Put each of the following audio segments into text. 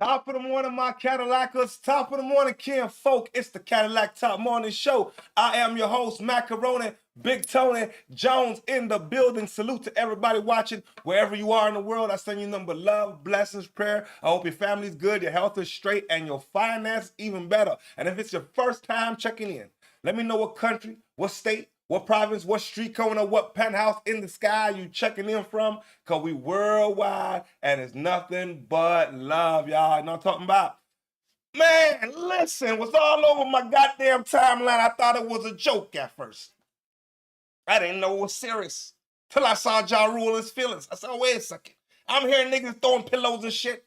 Top of the morning, my Cadillacers. Top of the morning, Ken Folk. It's the Cadillac Talk Morning Show. I am your host, Macaroni, Big Tony Jones in the building. Salute to everybody watching wherever you are in the world. I send you nothing but love, blessings, prayer. I hope your family's good, your health is straight, and your finance even better. And if it's your first time checking in, let me know what country, what state, what province, what street corner, what penthouse in the sky you checking in from, because we worldwide and it's nothing but love, y'all. You know what I'm talking about? Man, listen, it was all over my goddamn timeline. I thought it was a joke at first. I didn't know it was serious till I saw Ja Rule his feelings. I said, oh, wait a second. I'm hearing niggas throwing pillows and shit.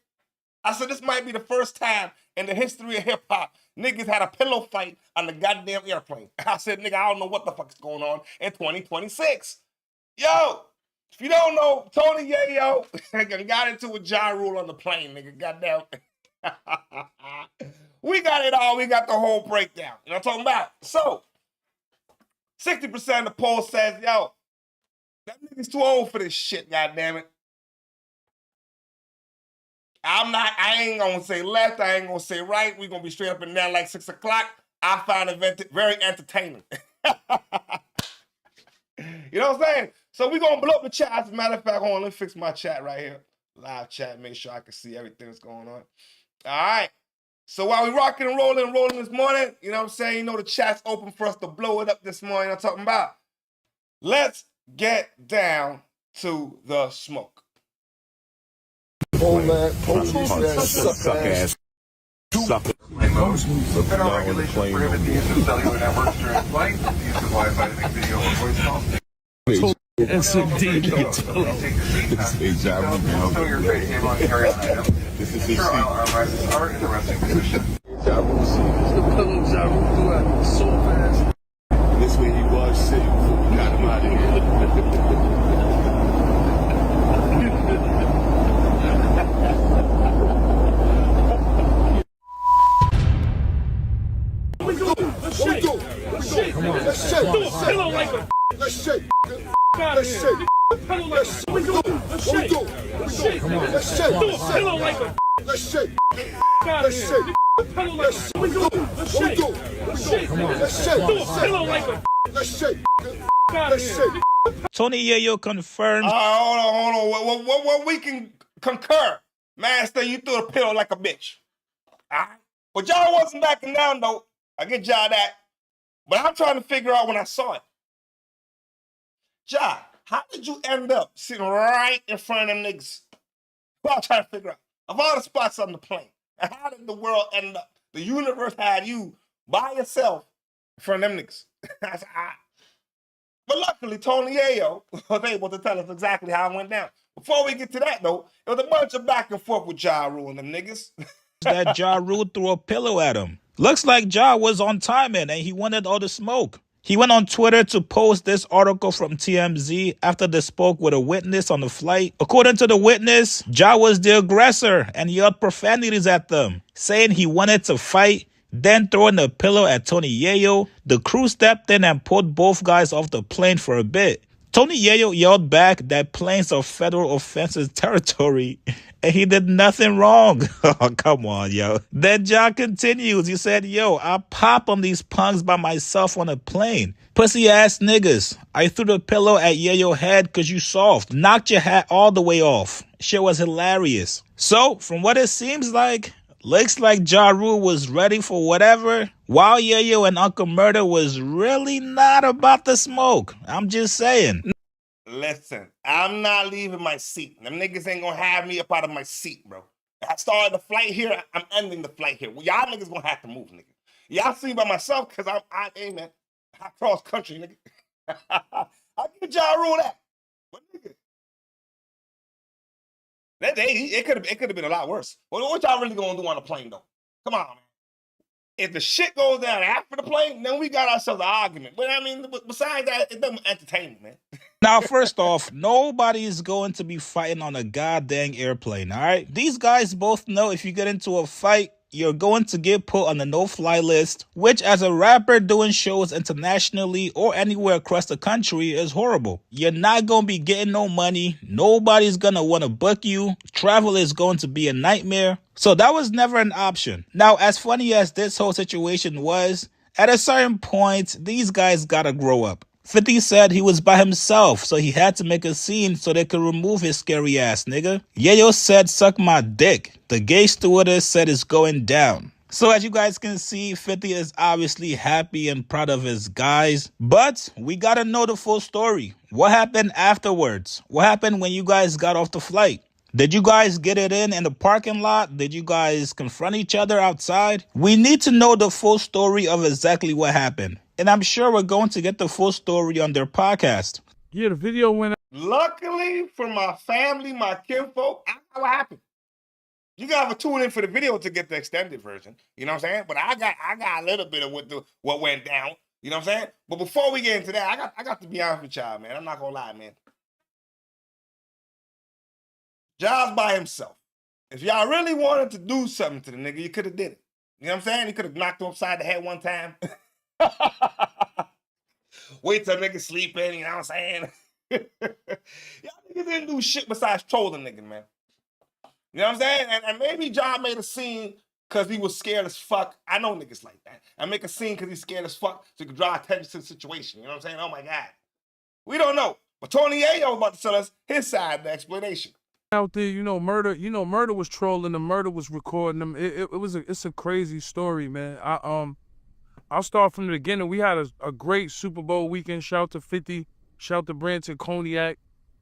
I said, this might be the first time in the history of hip-hop niggas had a pillow fight on the goddamn airplane. I said, nigga, I don't know what the fuck is going on in 2026. Yo, if you don't know, Tony Yayo got into a Ja Rule on the plane, nigga. Goddamn. We got it all. We got the whole breakdown. You know what I'm talking about? So, 60% of the poll says, yo, that nigga's too old for this shit, goddammit. I ain't gonna say left, I ain't gonna say right. We're gonna be straight up and down like 6 o'clock. I find it very entertaining. You know what I'm saying? So we're gonna blow up the chat. As a matter of fact, hold on, let me fix my chat right here. Live chat, make sure I can see everything that's going on. All right. So while we rocking and rolling this morning, you know what I'm saying? You know the chat's open for us to blow it up this morning. I'm talking about. Let's get down to the smoke. Suck ass. Sucker. Federal regulations prohibit the use of cellular networks during flight, the use of Wi-Fi to make video or voice calls. That's indeed. Take the seat, show your face name on carry-on item. Ensure all armrests are in the resting position. So fast. This way he was sick before we got him out of here. Let's shake. Let's shake. Let's shake. Let's shake. Let's shake. Let's shake. Let's shake. Tony Yayo confirms. Hold on. What we can concur. Master, you threw a pillow like a bitch. All right? But y'all wasn't backing down, though. I get y'all that. But I'm trying to figure out when I saw it. Ja, how did you end up sitting right in front of them niggas? Well, I'm trying to figure out. Of all the spots on the plane, and how did the world end up? The universe had you by yourself in front of them niggas. I said, ah. But luckily, Tony Yayo was able to tell us exactly how it went down. Before we get to that, though, it was a bunch of back and forth with Ja Rule and them niggas. that Ja Rule threw a pillow at him. Looks like Ja was on timing and he wanted all the smoke. He went on Twitter to post this article from TMZ after they spoke with a witness on the flight. According to the witness, Ja was the aggressor and yelled profanities at them, saying he wanted to fight, then throwing a pillow at Tony Yayo. The crew stepped in and pulled both guys off the plane for a bit. Tony Yayo yelled back that planes are federal offenses territory and he did nothing wrong. Oh, come on, yo. Then Ja continues. He said, yo, I pop on these punks by myself on a plane. Pussy ass niggas. I threw the pillow at Yayo head because you soft. Knocked your hat all the way off. Shit was hilarious. So, from what it seems like, looks like Ja Rule was ready for whatever, while Yayo and Uncle Murder was really not about the smoke. I'm just saying. Listen, I'm not leaving my seat. Them niggas ain't gonna have me up out of my seat, bro. I started the flight here. I'm ending the flight here. Well, y'all niggas gonna have to move, nigga. Y'all see by myself because I cross country, nigga. I'll give Ja Rule that. But nigga, it could have been a lot worse. What y'all really gonna do on the plane though? Come on, man. If the shit goes down after the plane, then we got ourselves an argument. But I mean, besides that, it doesn't entertain me, man. Now, first off, nobody is going to be fighting on a goddamn airplane, all right? These guys both know if you get into a fight, you're going to get put on the no-fly list, which as a rapper doing shows internationally or anywhere across the country is horrible. You're not going to be getting no money. Nobody's going to want to book you. Travel is going to be a nightmare. So that was never an option. Now, as funny as this whole situation was, at a certain point, these guys gotta grow up. 50 said he was by himself, so he had to make a scene so they could remove his scary ass nigga. Yayo said, suck my dick. The gay stewardess said it's going down. So as you guys can see, 50 is obviously happy and proud of his guys. But we gotta know the full story. What happened afterwards? What happened when you guys got off the flight? Did you guys get it in the parking lot? Did you guys confront each other outside? We need to know the full story of exactly what happened. And I'm sure we're going to get the full story on their podcast. Yeah, the video went out. Luckily for my family, my kinfolk, I know what happened. You gotta tune in for the video to get the extended version. You know what I'm saying? But I got a little bit of what went down. You know what I'm saying? But before we get into that, I got to be honest with y'all, man. I'm not gonna lie, man. Jaw's by himself. If y'all really wanted to do something to the nigga, you could have did it. You know what I'm saying? You could have knocked him upside the head one time. Wait till nigga sleeping, you know what I'm saying? Y'all niggas didn't do shit besides troll the nigga, man. You know what I'm saying? And maybe John made a scene because he was scared as fuck. I know niggas like that. I make a scene because he's scared as fuck so he could draw attention to the situation. You know what I'm saying? Oh my God. We don't know. But Tony Yayo about to tell us his side of the explanation. Out there, Murder was trolling them, Murder was recording them. It's a crazy story, man. I'll start from the beginning. We had a great Super Bowl weekend. Shout out to 50, shout out to Branson Cognac,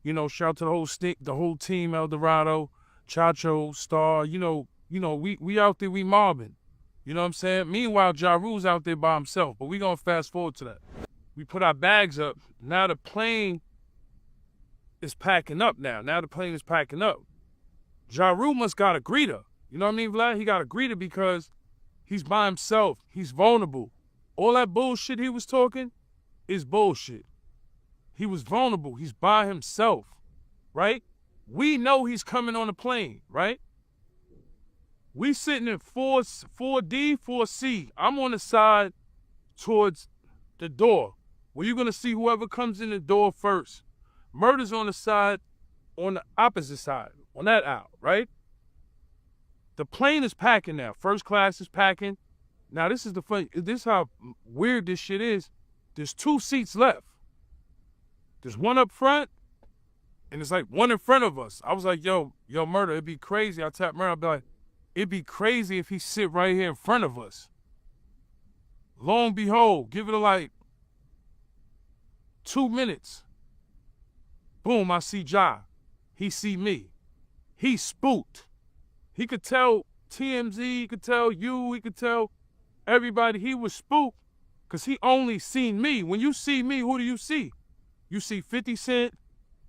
shout out to the whole team, El Dorado, Chacho, Star, we out there, we mobbing. You know what I'm saying? Meanwhile, Ja Rule's out there by himself, but we gonna fast forward to that. We put our bags up. Now the plane is packing up now. Now the plane is packing up. Ja Rule must got a greeter. You know what I mean, Vlad? He got a greeter because he's by himself. He's vulnerable. All that bullshit he was talking is bullshit. He was vulnerable. He's by himself, right? We know he's coming on the plane, right? We sitting in 4D, 4C. I'm on the side towards the door, where you're going to see whoever comes in the door first. Murder's on the side, on the opposite side, on that aisle, right? The plane is packing now. First class is packing. Now, this is how weird this shit is. There's 2 seats left. There's one up front, and it's like one in front of us. I was like, yo, Murder, it'd be crazy. I tapped Murder, I'd be like, it'd be crazy if he sit right here in front of us. Lo and behold, give it like 2 minutes. Boom, I see Ja. He see me. He spooked. He could tell TMZ, he could tell you, he could tell everybody he was spooked because he only seen me. When you see me, who do you see? You see 50 Cent,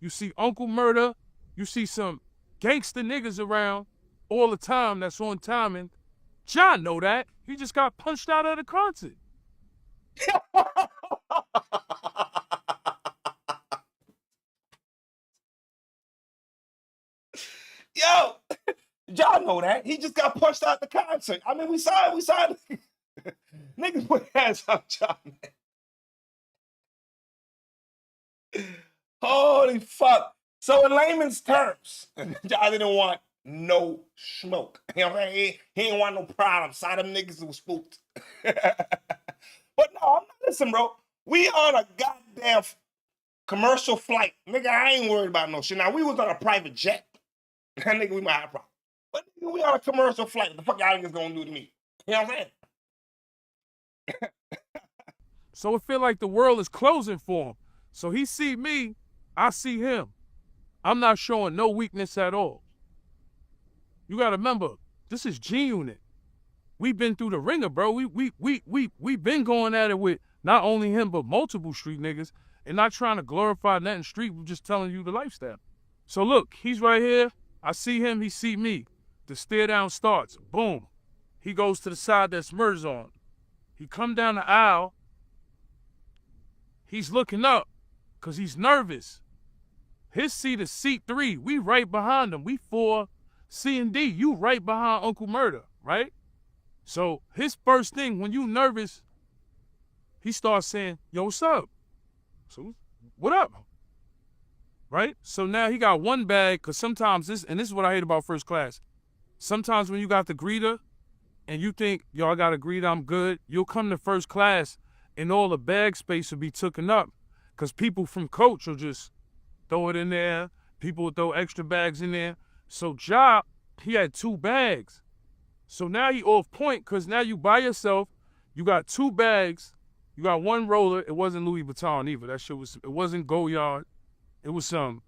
you see Uncle Murder, you see some gangster niggas around all the time that's on timing. Ja know that. He just got punched out of the concert. Yo, y'all know that. He just got punched out the concert. I mean, we saw it. Niggas put hands on John, man. Holy fuck. So in layman's terms, y'all didn't want no smoke. You know what I'm saying? He ain't want no problem. Saw them niggas who was spooked. But no, listen, bro. We on a goddamn commercial flight. Nigga, I ain't worried about no shit. Now, we was on a private jet. That nigga, we might have a problem. But nigga, we on a commercial flight. What the fuck y'all niggas gonna do to me? You know what I'm saying? So it feel like the world is closing for him. So he see me, I see him. I'm not showing no weakness at all. You gotta remember, this is G-Unit. We been through the ringer, bro. We been going at it with not only him, but multiple street niggas. And not trying to glorify nothing street, we're just telling you the lifestyle. So look, he's right here. I see him, he see me. The stare down starts. Boom. He goes to the side that's Murder's on. He come down the aisle. He's looking up because he's nervous. His seat is seat 3. We right behind him. We 4 C and D. You right behind Uncle Murder, right? So his first thing, when you nervous, he starts saying, yo, what's up? So, what up? Right? So now he got one bag, because sometimes this is what I hate about first class. Sometimes when you got the greeter and you think, yo, I got a greeter, I'm good, you'll come to first class and all the bag space will be taken up because people from coach will just throw it in there. People will throw extra bags in there. So Ja, he had 2 bags. So now he off point because now you by yourself, you got 2 bags, you got 1 roller. It wasn't Louis Vuitton either. That shit was, it wasn't Goyard. It was some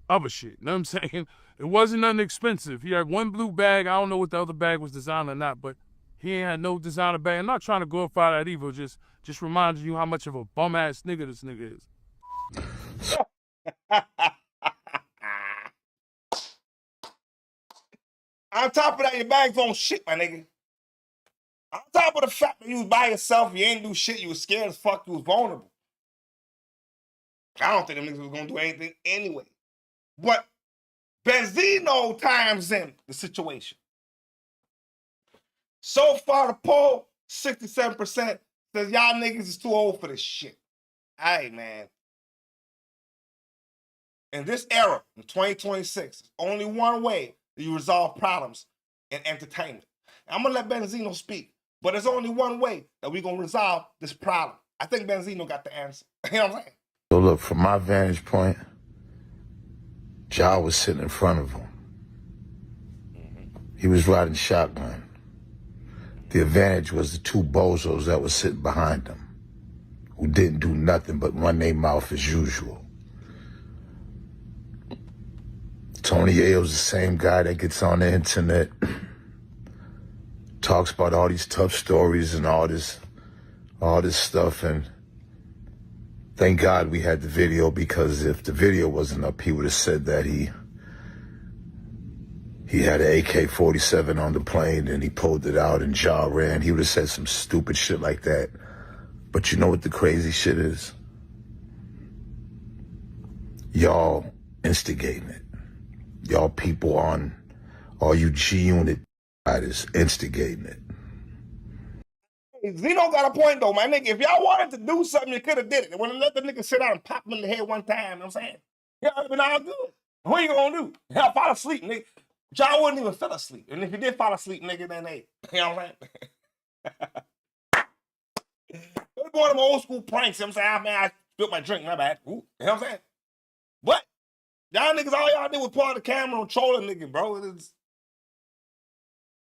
other shit. You know what I'm saying? It wasn't nothing expensive. He had 1 blue bag. I don't know what the other bag was designed or not, but he ain't had no designer bag. I'm not trying to glorify that either. Just reminding you how much of a bum ass nigga this nigga is. On top of that, your bags on shit, my nigga. On top of the fact that you was by yourself, you ain't do shit, you was scared as fuck, you was vulnerable. I don't think them niggas was gonna do anything anyway. But Benzino times in the situation. So far, the poll, 67% says y'all niggas is too old for this shit. Hey, man. In this era, in 2026, there's only one way that you resolve problems in entertainment. I'm gonna let Benzino speak, but there's only one way that we're gonna resolve this problem. I think Benzino got the answer. You know what I'm saying? So look, from my vantage point, Ja was sitting in front of him. He was riding shotgun. The advantage was the 2 bozos that were sitting behind him, who didn't do nothing but run their mouth as usual. Tony Yayo's the same guy that gets on the internet, talks about all these tough stories and all this stuff, and thank God we had the video, because if the video wasn't up, he would have said that he had an AK-47 on the plane and he pulled it out and Ja ran. He would have said some stupid shit like that. But you know what the crazy shit is? Y'all instigating it. Y'all people on, all you G-Unit riders instigating it. Zeno got a point though, my nigga. If y'all wanted to do something, you could have did it. And when I let the nigga sit down and pop him in the head one time, you know what I'm saying? Yeah, it'd been all good. What you gonna do? Hell, fall asleep, nigga. John wouldn't even fall asleep. And if he did fall asleep, nigga, then hey, you know what I'm saying? We're going to my old school pranks, you know what I'm saying? Man, I spilled my drink, my bad. Ooh, you know what I'm saying? But y'all niggas, all y'all did was pull out the camera and troll a nigga, bro. It's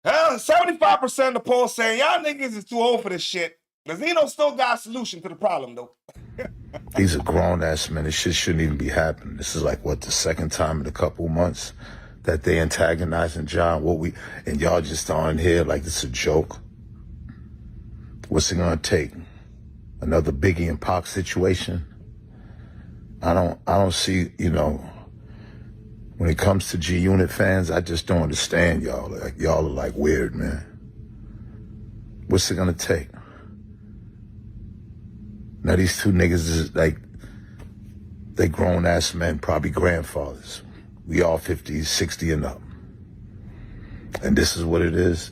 75% of the poll saying y'all niggas is too old for this shit. Zeno still got a solution to the problem, though. These are grown-ass men. This shit shouldn't even be happening. This is like, what, the second time in a couple months that they antagonizing John? And y'all just on here like it's a joke? What's it gonna take? Another Biggie and Pac situation? I don't see, you know, when it comes to G-Unit fans, I just don't understand y'all. Like, y'all are like weird, man. What's it gonna take? Now these 2 niggas is like, they grown-ass men, probably grandfathers. We all 50, 60 and up. And this is what it is.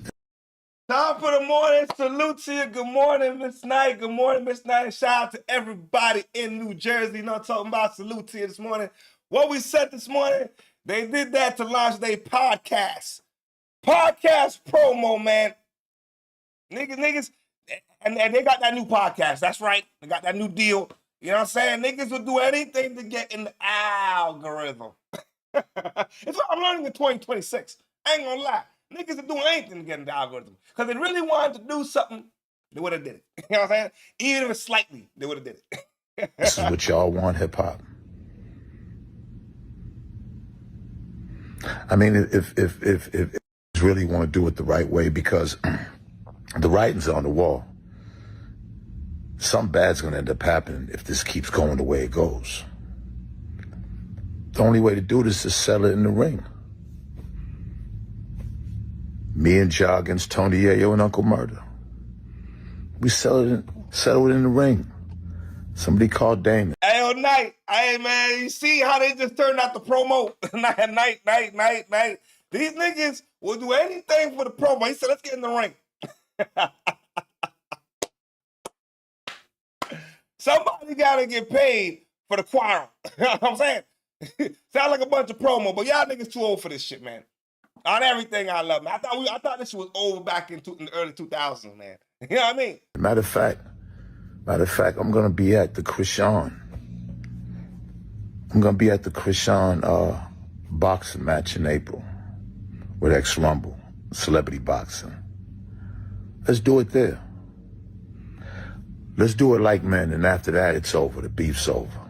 Time for the morning. Salute to you. Good morning, Miss Knight. Good morning, Miss Knight. Shout out to everybody in New Jersey. You know what I'm talking about? Salute to you this morning. What we said this morning, they did that to launch their podcast. Podcast promo, man. Niggas, and they got that new podcast. That's right. They got that new deal. You know what I'm saying? Niggas will do anything to get in the algorithm. It's what I'm learning in 2026. I ain't gonna lie. Niggas are doing anything to get in the algorithm. Because they really wanted to do something, they would have did it. You know what I'm saying? Even if it's slightly, they would have did it. This is what y'all want, hip-hop. I mean, if really want to do it the right way, because the writing's on the wall. Something bad's going to end up happening if this keeps going the way it goes. The only way to do this is settle it in the ring. Me and Ja against Tony Yayo and Uncle Murder. We settle it in the ring. Somebody called Damon. Hey, yo, Night. Hey, man, you see how they just turned out the promo? Night. These niggas will do anything for the promo. He said, let's get in the ring. Somebody gotta get paid for the choir. You know what I'm saying? Sound like a bunch of promo, but y'all niggas too old for this shit, man. On everything I love, man. I thought this shit was over back in the early 2000s, man. You know what I mean? Matter of fact, I'm gonna be at the Krishan. I'm gonna be at the Krishan boxing match in April with X Rumble, celebrity boxing. Let's do it there. Let's do it like men, and after that, it's over. The beef's over.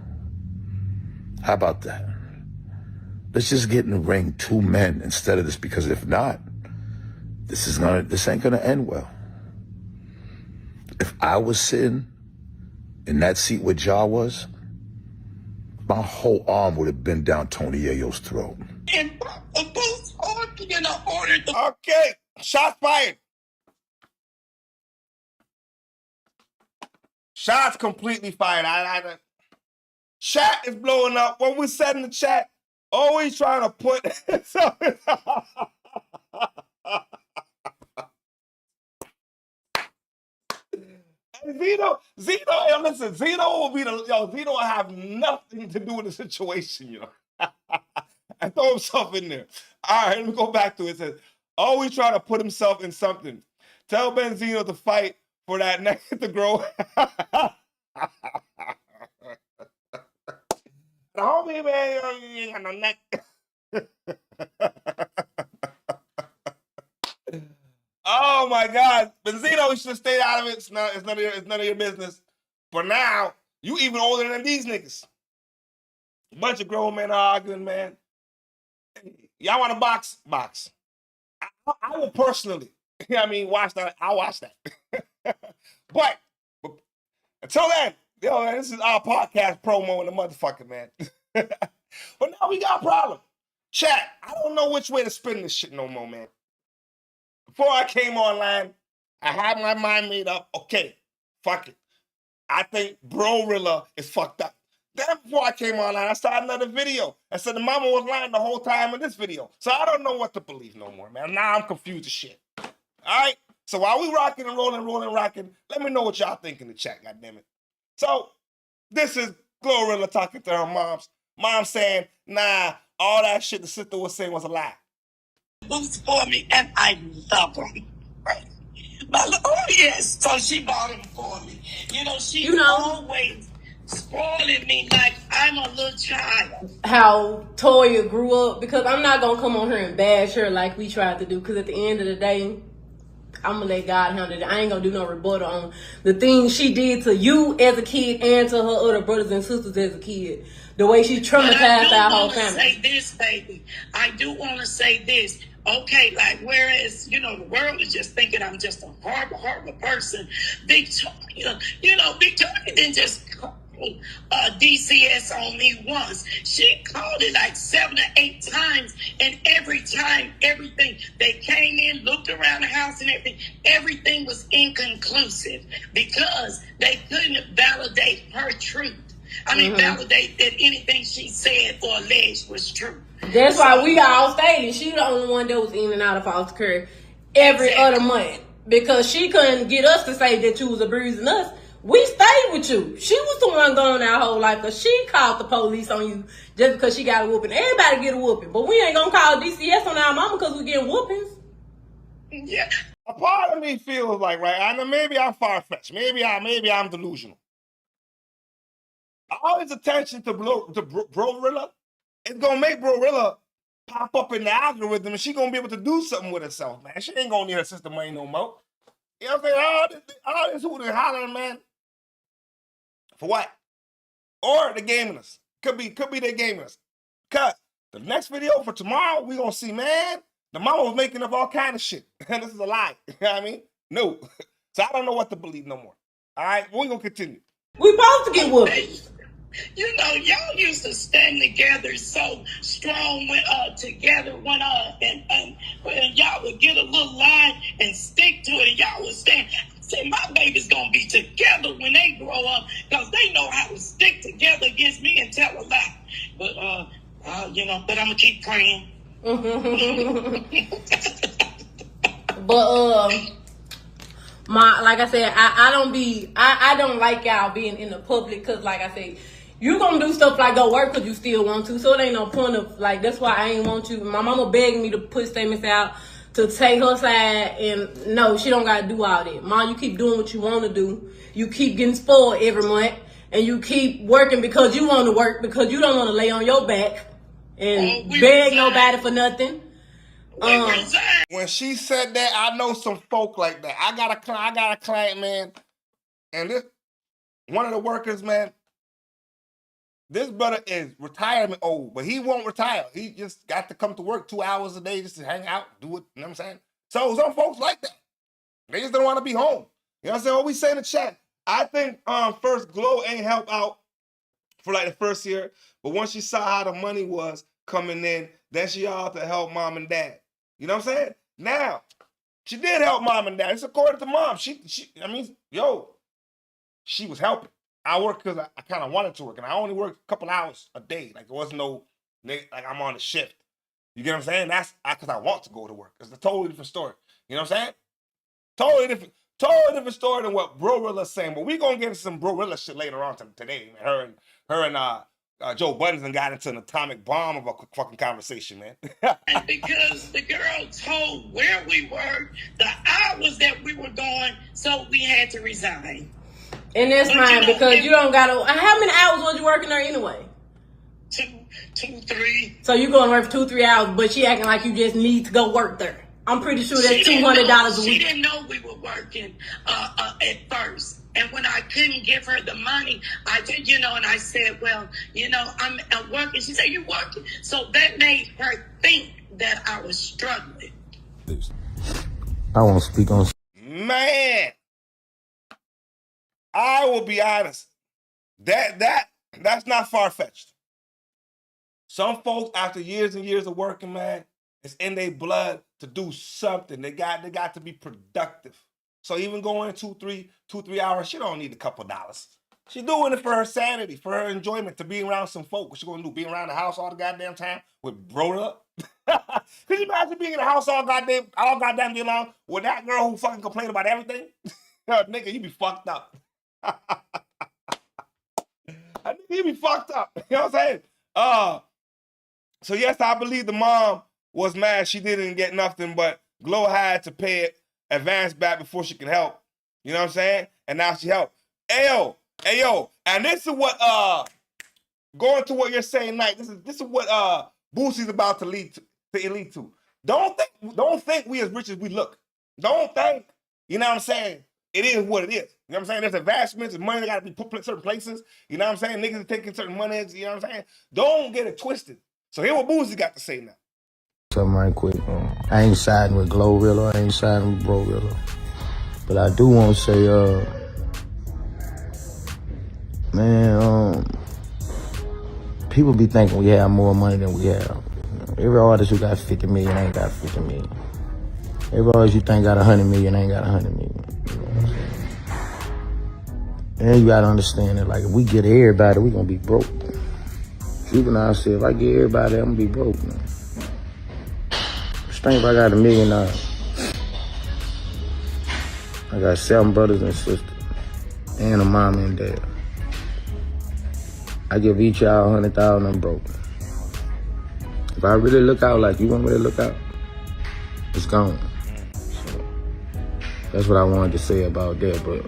How about that? Let's just get in the ring, 2 men instead of this, because if not, this ain't gonna end well. If I was sitting in that seat where Ja was, my whole arm would have been down Tony Yayo's throat. Okay, shots fired. Shots completely fired. Chat is blowing up. When we said in the chat, always trying to put something. Zeno, yo, listen, Zeno will be Zeno will have nothing to do with the situation, you know. And throw himself in there. All right, let me go back to it. It says, always trying to put himself in something. Tell Benzino to fight for that neck to grow. The homie, man, you ain't got no neck. Oh my God, Benzino, you should have stayed out of it. It's none of your business. But now, you even older than these niggas. A bunch of grown men are arguing, man. Y'all want to box? Box. I will personally, you know what I mean, watch that. I'll watch that. but until then, yo, man, this is our podcast promo in the motherfucker, man. But now we got a problem. Chat, I don't know which way to spin this shit no more, man. Before I came online, I had my mind made up. Okay, fuck it. I think Brorilla is fucked up. Then before I came online, I saw another video. I said the mama was lying the whole time in this video. So I don't know what to believe no more, man. Now I'm confused as shit. All right? So while we rocking and rocking, let me know what y'all think in the chat, goddammit. So this is GloRilla talking to her moms. Mom saying, nah, all that shit the sister was saying was a lie. Boots for me, and I love them. Right? Oh yes, so she bought them for me. She's always spoiling me like I'm a little child. How Toya grew up, because I'm not gonna come on here and bash her like we tried to do, because at the end of the day, I'm gonna let God handle it. I ain't gonna do no rebuttal on the things she did to you as a kid and to her other brothers and sisters as a kid. The way she traumatized our whole family. I do want to say this, baby. I do want to say this. Okay, like, whereas, the world is just thinking I'm just a horrible person. Victoria didn't just call DCS on me once. She called it like 7 or 8 times, and every time, everything, they came in, looked around the house and everything was inconclusive because they couldn't validate her truth. Validate that anything she said or alleged was true. That's why we all stated she the only one that was in and out of foster care every other month, because she couldn't get us to say that you was abusing us. We stayed with you. She was the one going our whole life, because she called the police on you just because she got a whooping. Everybody get a whooping, but we ain't gonna call DCS on our mama because we getting whoopings. Yeah. A part of me feels like, right, I know maybe I'm far-fetched. Maybe I'm delusional. All this attention to Brorilla, it's gonna make Brorilla pop up in the algorithm, and she gonna be able to do something with herself, man. She ain't gonna need her sister money no more. You know what I'm saying? All this hooting and hollering, man. For what? Or the gaming us. Could be they gaming us. Cause the next video for tomorrow, we gonna see, man, the mama was making up all kind of shit. And this is a lie. You know what I mean? No. So I don't know what to believe no more. All right, we're gonna continue. We supposed to get whooped. Y'all used to stand together so strong together and y'all would get a little line and stick to it, and y'all would stand. I said, my baby's gonna be together when they grow up, because they know how to stick together against me and tell a lie. But but I'm gonna keep praying. But Like I said, I don't like y'all being in the public because, like I said, you gonna do stuff like go work because you still want to. So it ain't no point of, like, that's why I ain't want you. My mama begged me to put statements out to take her side, and no, she don't gotta do all that. Mom, you keep doing what you want to do. You keep getting spoiled every month, and you keep working because you want to work, because you don't want to lay on your back and beg nobody for nothing. When she said that, I know some folk like that. I got a client, man, and this one of the workers, man. This brother is retirement old, but he won't retire. He just got to come to work 2 hours a day just to hang out, do it. You know what I'm saying? So some folks like that. They just don't want to be home. You know what I'm saying? What we say in the chat. I think first Glo ain't help out for like the first year, but once she saw how the money was coming in, then she ought to help mom and dad. You know what I'm saying? Now, she did help mom and dad. It's according to mom. She was helping. I work because I kind of wanted to work, and I only worked a couple hours a day. Like, there wasn't no, like, I'm on the shift. You get what I'm saying? That's because I want to go to work. It's a totally different story. You know what I'm saying? Totally different story than what Brorilla's saying. But we gonna get into some Brorilla shit later on today. Man. Her and Joe Budden got into an atomic bomb of a fucking conversation, man. And because the girl told where we were, the hours that we were going, so we had to resign. And that's fine, because you don't gotta. How many hours was you working there anyway? Two, 3. So you going to work for 2-3 hours, but she acting like you just need to go work there. I'm pretty sure that's $200 a week. She didn't know we were working at first. And when I couldn't give her the money, I did, and I said, well, I'm working. She said, you working? So that made her think that I was struggling. I want to speak on. Man, I will be honest. That's not far-fetched. Some folks, after years and years of working, man, it's in their blood to do something. They got to be productive. So even going 2-3 hours, she don't need a couple dollars. She doing it for her sanity, for her enjoyment, to be around some folk. What she gonna do? Be around the house all the goddamn time with Brorilla? Could you imagine being in the house all goddamn day long with that girl who fucking complain about everything? Nigga, you be fucked up. Nigga, you be fucked up. You know what I'm saying? So yes, I believe the mom was mad she didn't get nothing, but Glo had to pay it advance back before she could help. You know what I'm saying? And now she helped. Ayo, and this is what going to what you're saying, Knight. This is what Boosie's about to lead to. Don't think we as rich as we look. Don't think, you know what I'm saying? It is what it is. You know what I'm saying? There's advancements and money that got to be put in certain places. You know what I'm saying? Niggas are taking certain monies. You know what I'm saying? Don't get it twisted. So hear what Boosie got to say now. Something right quick. I ain't siding with GloRilla. I ain't siding with Brorilla. But I do want to say, man, people be thinking we have more money than we have. Every artist who got 50 million ain't got 50 million. Every artist you think got 100 million ain't got 100 million. You know what I'm saying? And you gotta understand that, like, if we get everybody, we gonna be broke. Juvenile said, if I get everybody, I'm gonna be broke, man. Just think if I got $1 million. I got 7 brothers and sisters, and a mom and dad. I give each y'all 100,000, I'm broke. If I really look out like you want me to look out, it's gone. So that's what I wanted to say about that, but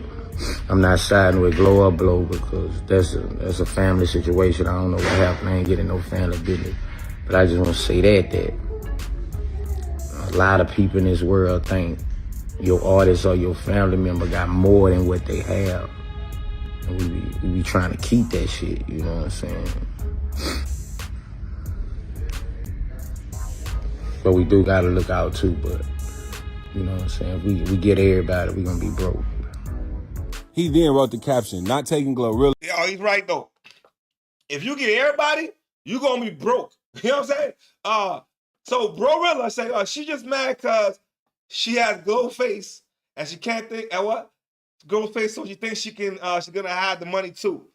I'm not siding with Glo or Blow because that's a family situation. I don't know what happened. I ain't getting no family business. But I just want to say that a lot of people in this world think your artist or your family member got more than what they have. And we be trying to keep that shit, you know what I'm saying? But we do gotta look out too, but you know what I'm saying? If we get everybody, we gonna be broke. He then wrote the caption, not taking GloRilla. Yeah, he's right though. If you get everybody, you gonna be broke. You know what I'm saying? So Brorilla say she just mad cause she has Glo face and she can't think and what? Glo face, so she thinks she can she's gonna have the money too.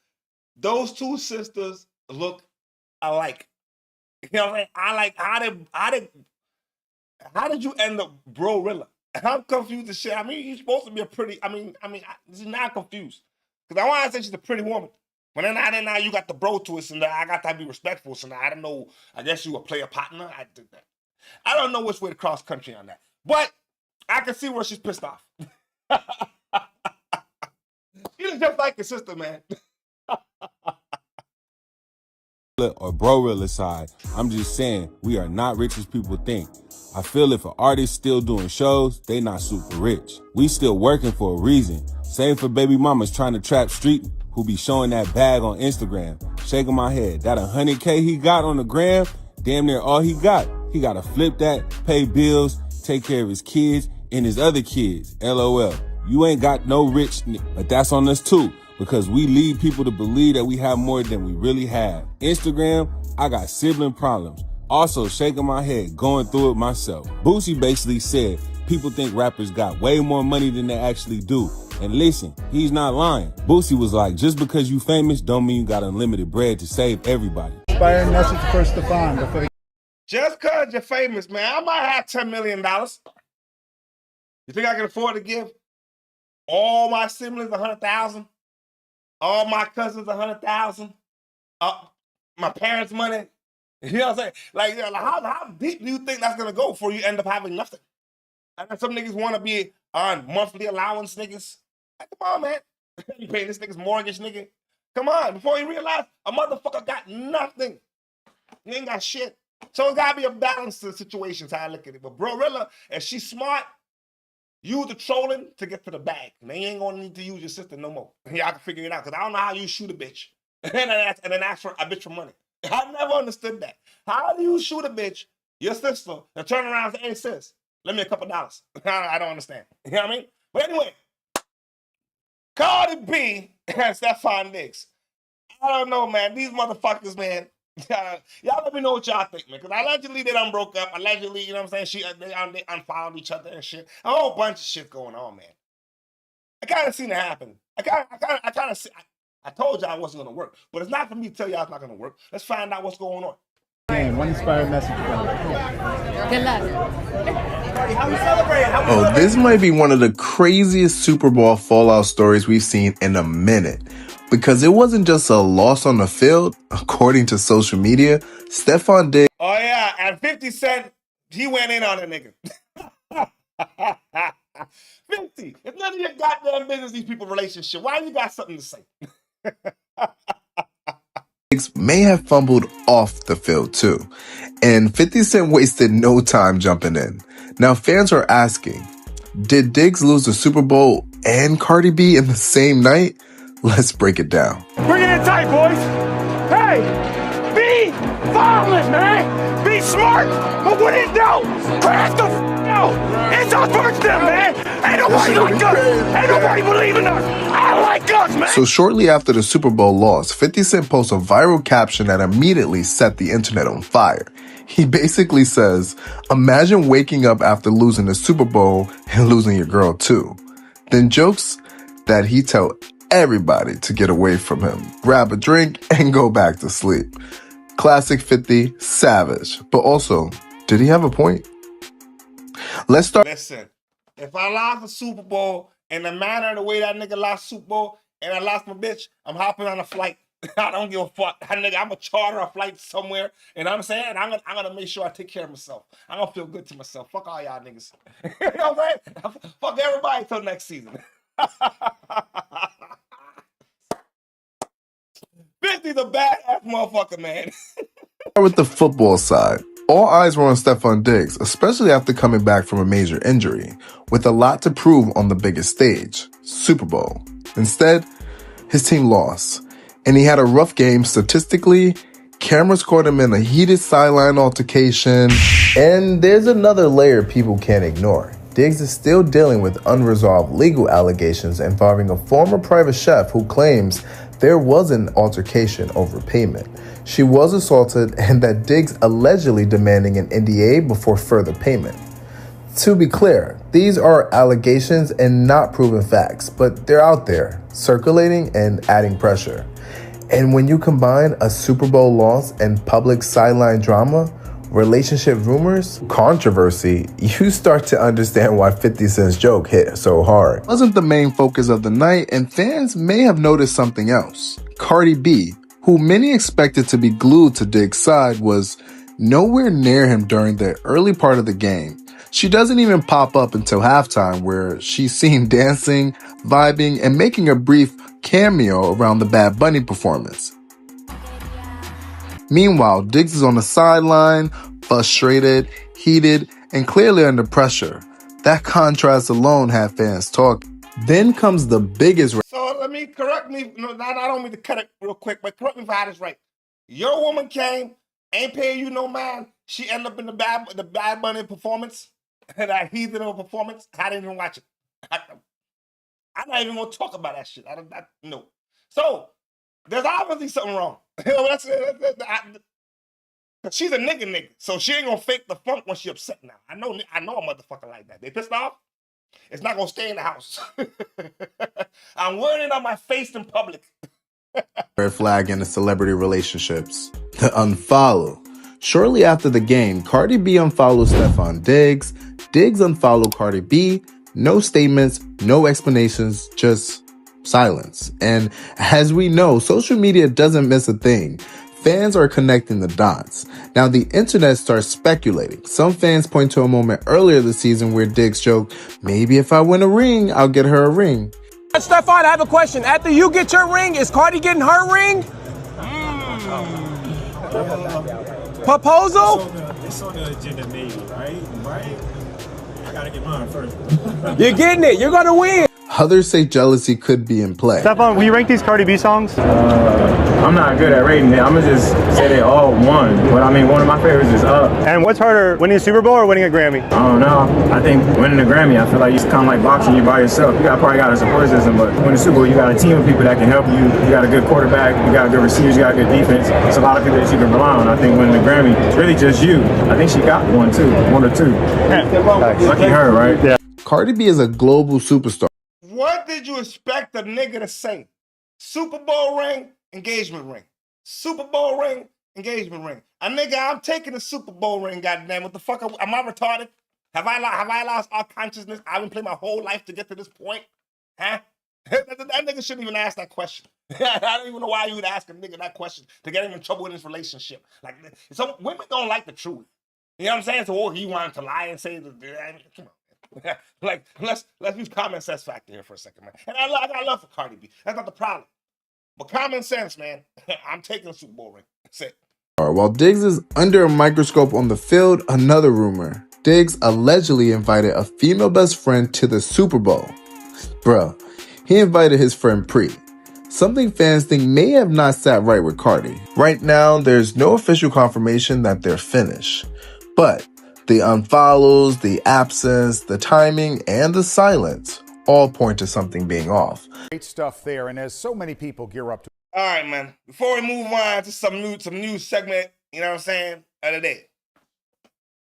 Those two sisters look alike. You know what I'm saying? How did you end up Brorilla? I'm confused as shit. I mean, you're supposed to be a pretty. This is not confused because I want to say she's a pretty woman. But then now you got the bro twist, and I got to be respectful. So now I don't know. I guess you a player partner. I did that. I don't know which way to cross country on that, but I can see where she's pissed off. She's just like your sister, man. Or Brorilla side, I'm just saying we are not rich as people think. I feel if an artist still doing shows, they not super rich. We still working for a reason. Same for baby mamas trying to trap street who be showing that bag on Instagram. Shaking my head. That 100K he got on the gram, damn near all he got. He gotta flip that, pay bills, take care of his kids and his other kids. LOL. You ain't got no rich, but that's on us too. Because we lead people to believe that we have more than we really have. Instagram, I got sibling problems. Also shaking my head, going through it myself. Boosie basically said people think rappers got way more money than they actually do. And listen, he's not lying. Boosie was like, just because you famous don't mean you got unlimited bread to save everybody. Inspiring message for Stephon before. Just because you're famous, man, I might have $10 million. You think I can afford to give all my siblings $100,000? All my cousins $100,000? My parents' money? You know what I'm saying? Like how deep do you think that's gonna go before you end up having nothing? And then some niggas want to be on monthly allowance, niggas. Like, come on, man. You paying this nigga's mortgage, nigga. Come on, before you realize a motherfucker got nothing. You ain't got shit. So it's gotta be a balance to the situations, how I look at it. But Brorilla, if she's smart, use the trolling to get to the bag. And they ain't gonna need to use your sister no more. Y'all can figure it out. Because I don't know how you shoot a bitch. and then ask for a bitch for money. I never understood that. How do you shoot a bitch, your sister, and turn around and say, hey, sis, lend me a couple dollars? I don't understand. You know what I mean? But anyway, Cardi B and Stephon Diggs. I don't know, man. These motherfuckers, man. Y'all let me know what y'all think, man. Because allegedly they done broke up. Allegedly, you know what I'm saying? They unfollowed each other and shit. A whole bunch of shit going on, man. I kind of seen it happen. I told y'all it wasn't going to work. But it's not for me to tell y'all it's not going to work. Let's find out what's going on. Man, one inspired message for Good luck. How we celebrating? Oh, this might be one of the craziest Super Bowl fallout stories we've seen in a minute. Because it wasn't just a loss on the field. According to social media, Stephon Diggs. Oh, yeah. And 50 Cent, he went in on a nigga. 50. It's none of your goddamn business, these people's relationship. Why you got something to say? May have fumbled off the field too. And 50 Cent wasted no time jumping in. Now fans are asking, did Diggs lose the Super Bowl and Cardi B in the same night? Let's break it down. Bring it in tight, boys. Hey, be violent, man. Be smart. But when in doubt, crash the out. It's our first step, man. Ain't nobody like us. Ain't nobody believing us. I like us, man. So shortly after the Super Bowl loss, 50 Cent posts a viral caption that immediately set the internet on fire. He basically says, imagine waking up after losing the Super Bowl and losing your girl too. Then jokes that he tell everybody to get away from him, grab a drink, and go back to sleep. Classic 50, savage. But also, did he have a point? Let's start. Listen, if I lost the Super Bowl in the manner of the way that nigga lost Super Bowl and I lost my bitch, I'm hopping on a flight. I don't give a fuck. I'm going to charter a flight somewhere. And I'm saying, I'm gonna make sure I take care of myself. I'm going to feel good to myself. Fuck all y'all niggas. You know what I'm saying? Fuck everybody until next season. 50's a badass motherfucker, man. With the football side, all eyes were on Stephon Diggs, especially after coming back from a major injury, with a lot to prove on the biggest stage, Super Bowl. Instead, his team lost, and he had a rough game statistically. Cameras caught him in a heated sideline altercation, and there's another layer people can't ignore. Diggs is still dealing with unresolved legal allegations involving a former private chef who claims there was an altercation over payment. She was assaulted and that Diggs allegedly demanding an NDA before further payment. To be clear, these are allegations and not proven facts, but they're out there, circulating and adding pressure. And when you combine a Super Bowl loss and public sideline drama, relationship rumors, controversy, you start to understand why 50 Cent's joke hit so hard. It wasn't the main focus of the night, and fans may have noticed something else. Cardi B, who many expected to be glued to Diggs' side, was nowhere near him during the early part of the game. She doesn't even pop up until halftime, where she's seen dancing, vibing, and making a brief cameo around the Bad Bunny performance. Meanwhile, Diggs is on the sideline, frustrated, heated, and clearly under pressure. That contrast alone had fans talking. Then comes the biggest... So let me correct me. No, I don't mean to cut it real quick, but correct me if I had this right. Your woman came, ain't paying you no mind. She ended up in the Bad Bunny performance, and that heathen of a performance. I didn't even watch it. I'm not even gonna talk about that shit. No. So there's obviously something wrong. You know, she's a nigga, so she ain't gonna fake the funk when she upset now. I know a motherfucker like that. They pissed off. It's not gonna stay in the house. I'm wearing it on my face in public. Red flag in the celebrity relationships. The unfollow. Shortly after the game, Cardi B unfollowed Stephon Diggs. Diggs unfollowed Cardi B. No statements, no explanations, just silence. And as we know, social media doesn't miss a thing. Fans are connecting the dots. Now the internet starts speculating. Some fans point to a moment earlier this season where Diggs joked, maybe if I win a ring, I'll get her a ring. Stephon, I have a question. After you get your ring, is Cardi getting her ring? Proposal? It's on the agenda maybe, right? I gotta get mine first. You're getting it. You're gonna win. Others say jealousy could be in play. Stephon, will you rank these Cardi B songs? I'm not good at rating it. I'm gonna just say they all won. But I mean, one of my favorites is Up. And what's harder, winning a Super Bowl or winning a Grammy? I don't know. I think winning a Grammy, I feel like it's kind of like boxing you by yourself. You probably got a support system, but winning a Super Bowl, you got a team of people that can help you. You got a good quarterback, you got good receivers, you got good defense. It's a lot of people that you can rely on. I think winning the Grammy, it's really just you. I think she got one or two. Lucky her, right? Yeah. Cardi B is a global superstar. What did you expect a nigga to say? Super Bowl ring, engagement ring. Super Bowl ring, engagement ring. A nigga, I'm taking the Super Bowl ring, goddamn. What the fuck? Am I retarded? Have I lost all consciousness? I've been playing my whole life to get to this point? Huh? That nigga shouldn't even ask that question. I don't even know why you would ask a nigga that question to get him in trouble in his relationship. Like, some women don't like the truth. You know what I'm saying? So he wanted to lie and say, come on. Like, let's use common sense factor here for a second, man. And I got love for Cardi B. That's not the problem. But common sense, man. I'm taking the Super Bowl ring. That's it. While Diggs is under a microscope on the field, another rumor. Diggs allegedly invited a female best friend to the Super Bowl. Bruh, he invited his friend Pre. Something fans think may have not sat right with Cardi. Right now, there's no official confirmation that they're finished. But the unfollows, the absence, the timing, and the silence all point to something being off. Great stuff there, and as so many people gear up to... All right, man. Before we move on to some news segment, you know what I'm saying, of the day.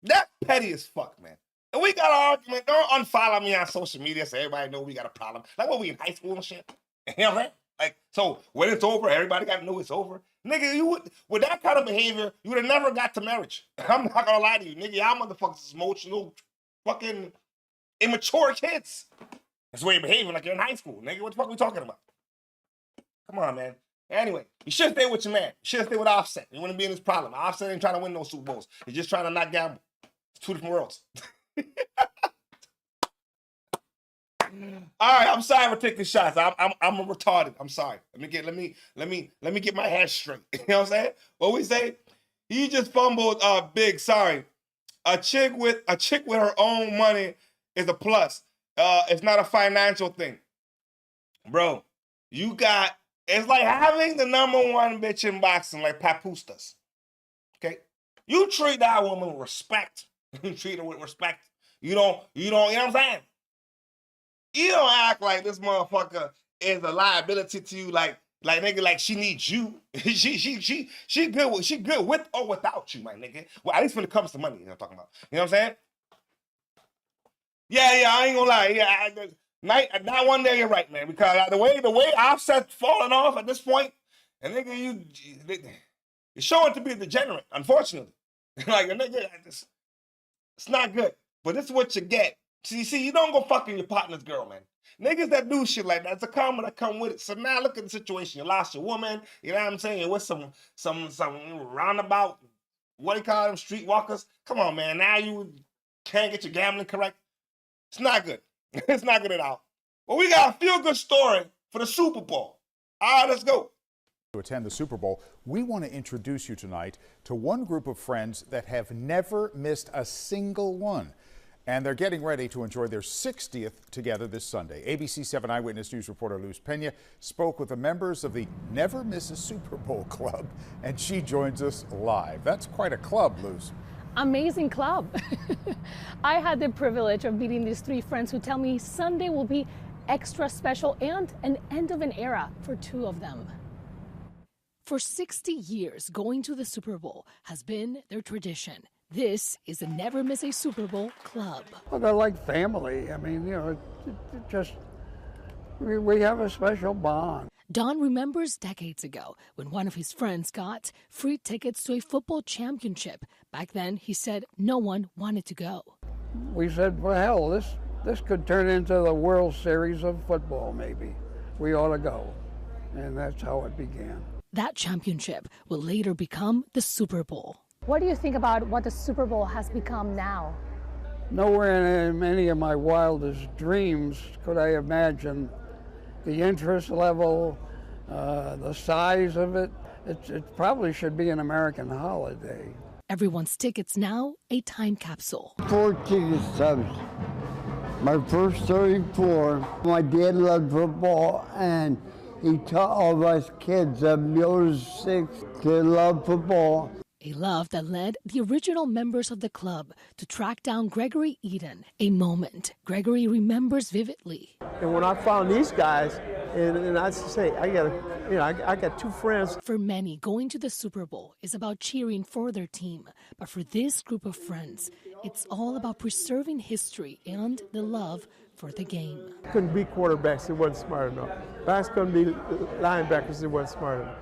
That's petty as fuck, man. And we got an argument. Don't unfollow me on social media so everybody know we got a problem. Like, what, we in high school and shit? You know what I'm saying? Like, so when it's over, everybody got to know it's over. Nigga, you would, with that kind of behavior, you would have never got to marriage. I'm not gonna lie to you, nigga. Y'all motherfuckers is emotional, fucking immature kids. That's the way you're behaving like you're in high school, nigga. What the fuck are we talking about? Come on, man. Anyway, you should stay with your man. You should stay with Offset. You wouldn't be in this problem. Offset ain't trying to win no Super Bowls. He's just trying to not gamble. It's two different worlds. All right, I'm sorry for taking shots. I'm a retarded. I'm sorry. Let me get my head straight. You know what I'm saying? What we say? He just fumbled big. Sorry. A chick with her own money is a plus. It's not a financial thing. Bro, it's like having the #1 bitch in boxing like Papoose does. Okay? You treat that woman with respect. You treat her with respect. You know what I'm saying? You don't act like this motherfucker is a liability to you, like nigga, like she needs you. she good with or without you, my nigga. Well, at least when it comes to money, you know what I'm talking about. You know what I'm saying? Yeah, I ain't gonna lie. Yeah, not one day you're right, man. Because the way Offset's falling off at this point, and nigga, you're showing to be a degenerate, unfortunately. Like a nigga, it's not good. But this is what you get. See, you don't go fucking your partner's girl, man. Niggas that do shit like that, it's a karma that come with it. So now look at the situation. You lost your woman, you know what I'm saying? You're with some roundabout, what do you call them, streetwalkers? Come on, man. Now you can't get your gambling correct. It's not good. It's not good at all. But we got a feel-good story for the Super Bowl. All right, let's go. To attend the Super Bowl, we want to introduce you tonight to one group of friends that have never missed a single one. And they're getting ready to enjoy their 60th together this Sunday. ABC 7 Eyewitness News reporter Luz Pena spoke with the members of the Never Miss a Super Bowl Club, and she joins us live. That's quite a club, Luz. Amazing club. I had the privilege of meeting these three friends who tell me Sunday will be extra special and an end of an era for two of them. For 60 years, going to the Super Bowl has been their tradition. This is the Never Miss a Super Bowl Club. Well, they're like family. I mean, we have a special bond. Don remembers decades ago when one of his friends got free tickets to a football championship. Back then, he said no one wanted to go. We said, well, hell, this could turn into the World Series of football, maybe. We ought to go. And that's how it began. That championship will later become the Super Bowl. What do you think about what the Super Bowl has become now? Nowhere in any of my wildest dreams could I imagine the interest level, the size of it. It probably should be an American holiday. Everyone's tickets now a time capsule. 4 ticket stubs. My first 34. My dad loved football, and he taught all of us kids at middle 6 to love football. A love that led the original members of the club to track down Gregory Eden, a moment Gregory remembers vividly. And when I found these guys, and I say, I got two friends. For many, going to the Super Bowl is about cheering for their team. But for this group of friends, it's all about preserving history and the love for the game. Couldn't be quarterbacks, it wasn't smart enough. Backs couldn't be linebackers, it wasn't smart enough.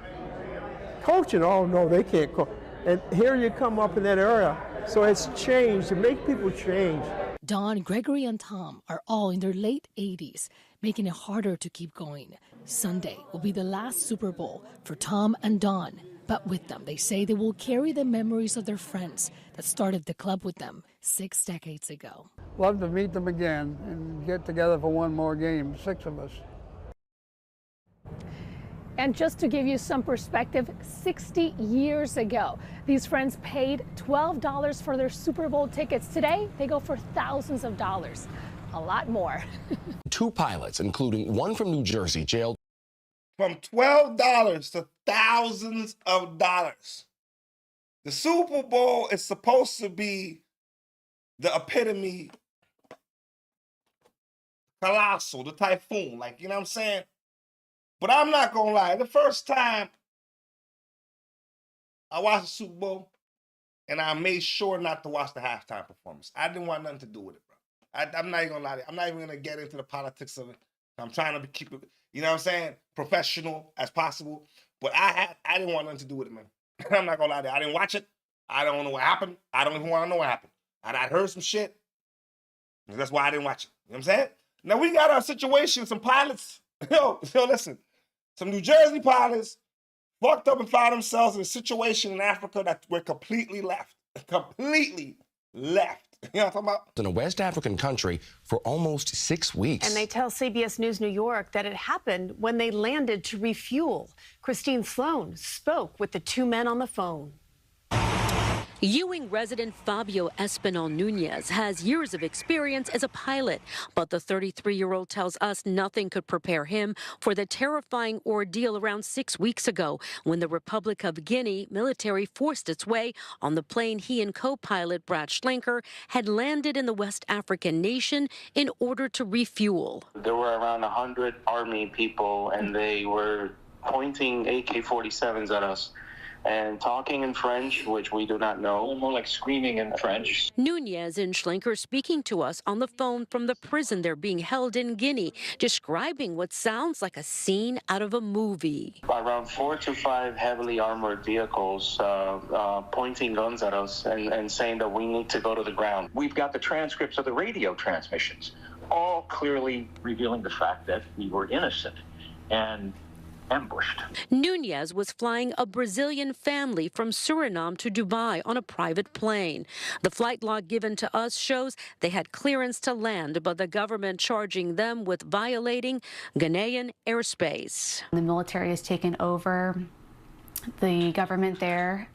Coaching, oh no, they can't coach. And here you come up in that era, so it's changed. To make people change. Don, Gregory, and Tom are all in their late 80s, making it harder to keep going. Sunday will be the last Super Bowl for Tom and Don. But with them, they say they will carry the memories of their friends that started the club with them 6 decades ago. Love to meet them again and get together for one more game, 6 of us. And just to give you some perspective, 60 years ago, these friends paid $12 for their Super Bowl tickets. Today, they go for thousands of dollars, a lot more. 2 pilots, including one from New Jersey, jailed. From $12 to thousands of dollars. The Super Bowl is supposed to be the epitome, colossal, the typhoon, like, you know what I'm saying? But I'm not gonna lie, the first time I watched the Super Bowl, and I made sure not to watch the halftime performance. I didn't want nothing to do with it, bro. I'm not even gonna lie to you. I'm not even gonna get into the politics of it. I'm trying to keep it, you know what I'm saying, professional as possible. But I didn't want nothing to do with it, man. I'm not gonna lie to you. I didn't watch it. I don't know what happened. I don't even want to know what happened. I'd heard some shit. That's why I didn't watch it. You know what I'm saying? Now we got our situation, some pilots. Yo, listen. Some New Jersey pilots fucked up and found themselves in a situation in Africa that were completely left. Completely left. You know what I'm talking about? In a West African country for almost 6 weeks. And they tell CBS News New York that it happened when they landed to refuel. Christine Sloan spoke with the 2 men on the phone. Ewing resident Fabio Espinal Nunez has years of experience as a pilot, but the 33-year-old tells us nothing could prepare him for the terrifying ordeal around 6 weeks ago when the Republic of Guinea military forced its way on the plane he and co-pilot Brad Schlenker had landed in the West African nation in order to refuel. There were around 100 army people, and they were pointing AK-47s at us. and talking in French, which we do not know. More like screaming in French. Nunez and Schlenker speaking to us on the phone from the prison they're being held in Guinea, describing what sounds like a scene out of a movie. Around 4 to 5 heavily armored vehicles pointing guns at us and saying that we need to go to the ground. We've got the transcripts of the radio transmissions, all clearly revealing the fact that we were innocent and ambushed. Nunez was flying a Brazilian family from Suriname to Dubai on a private plane. The flight log given to us shows they had clearance to land, but the government charging them with violating Ghanaian airspace. The military has taken over the government there,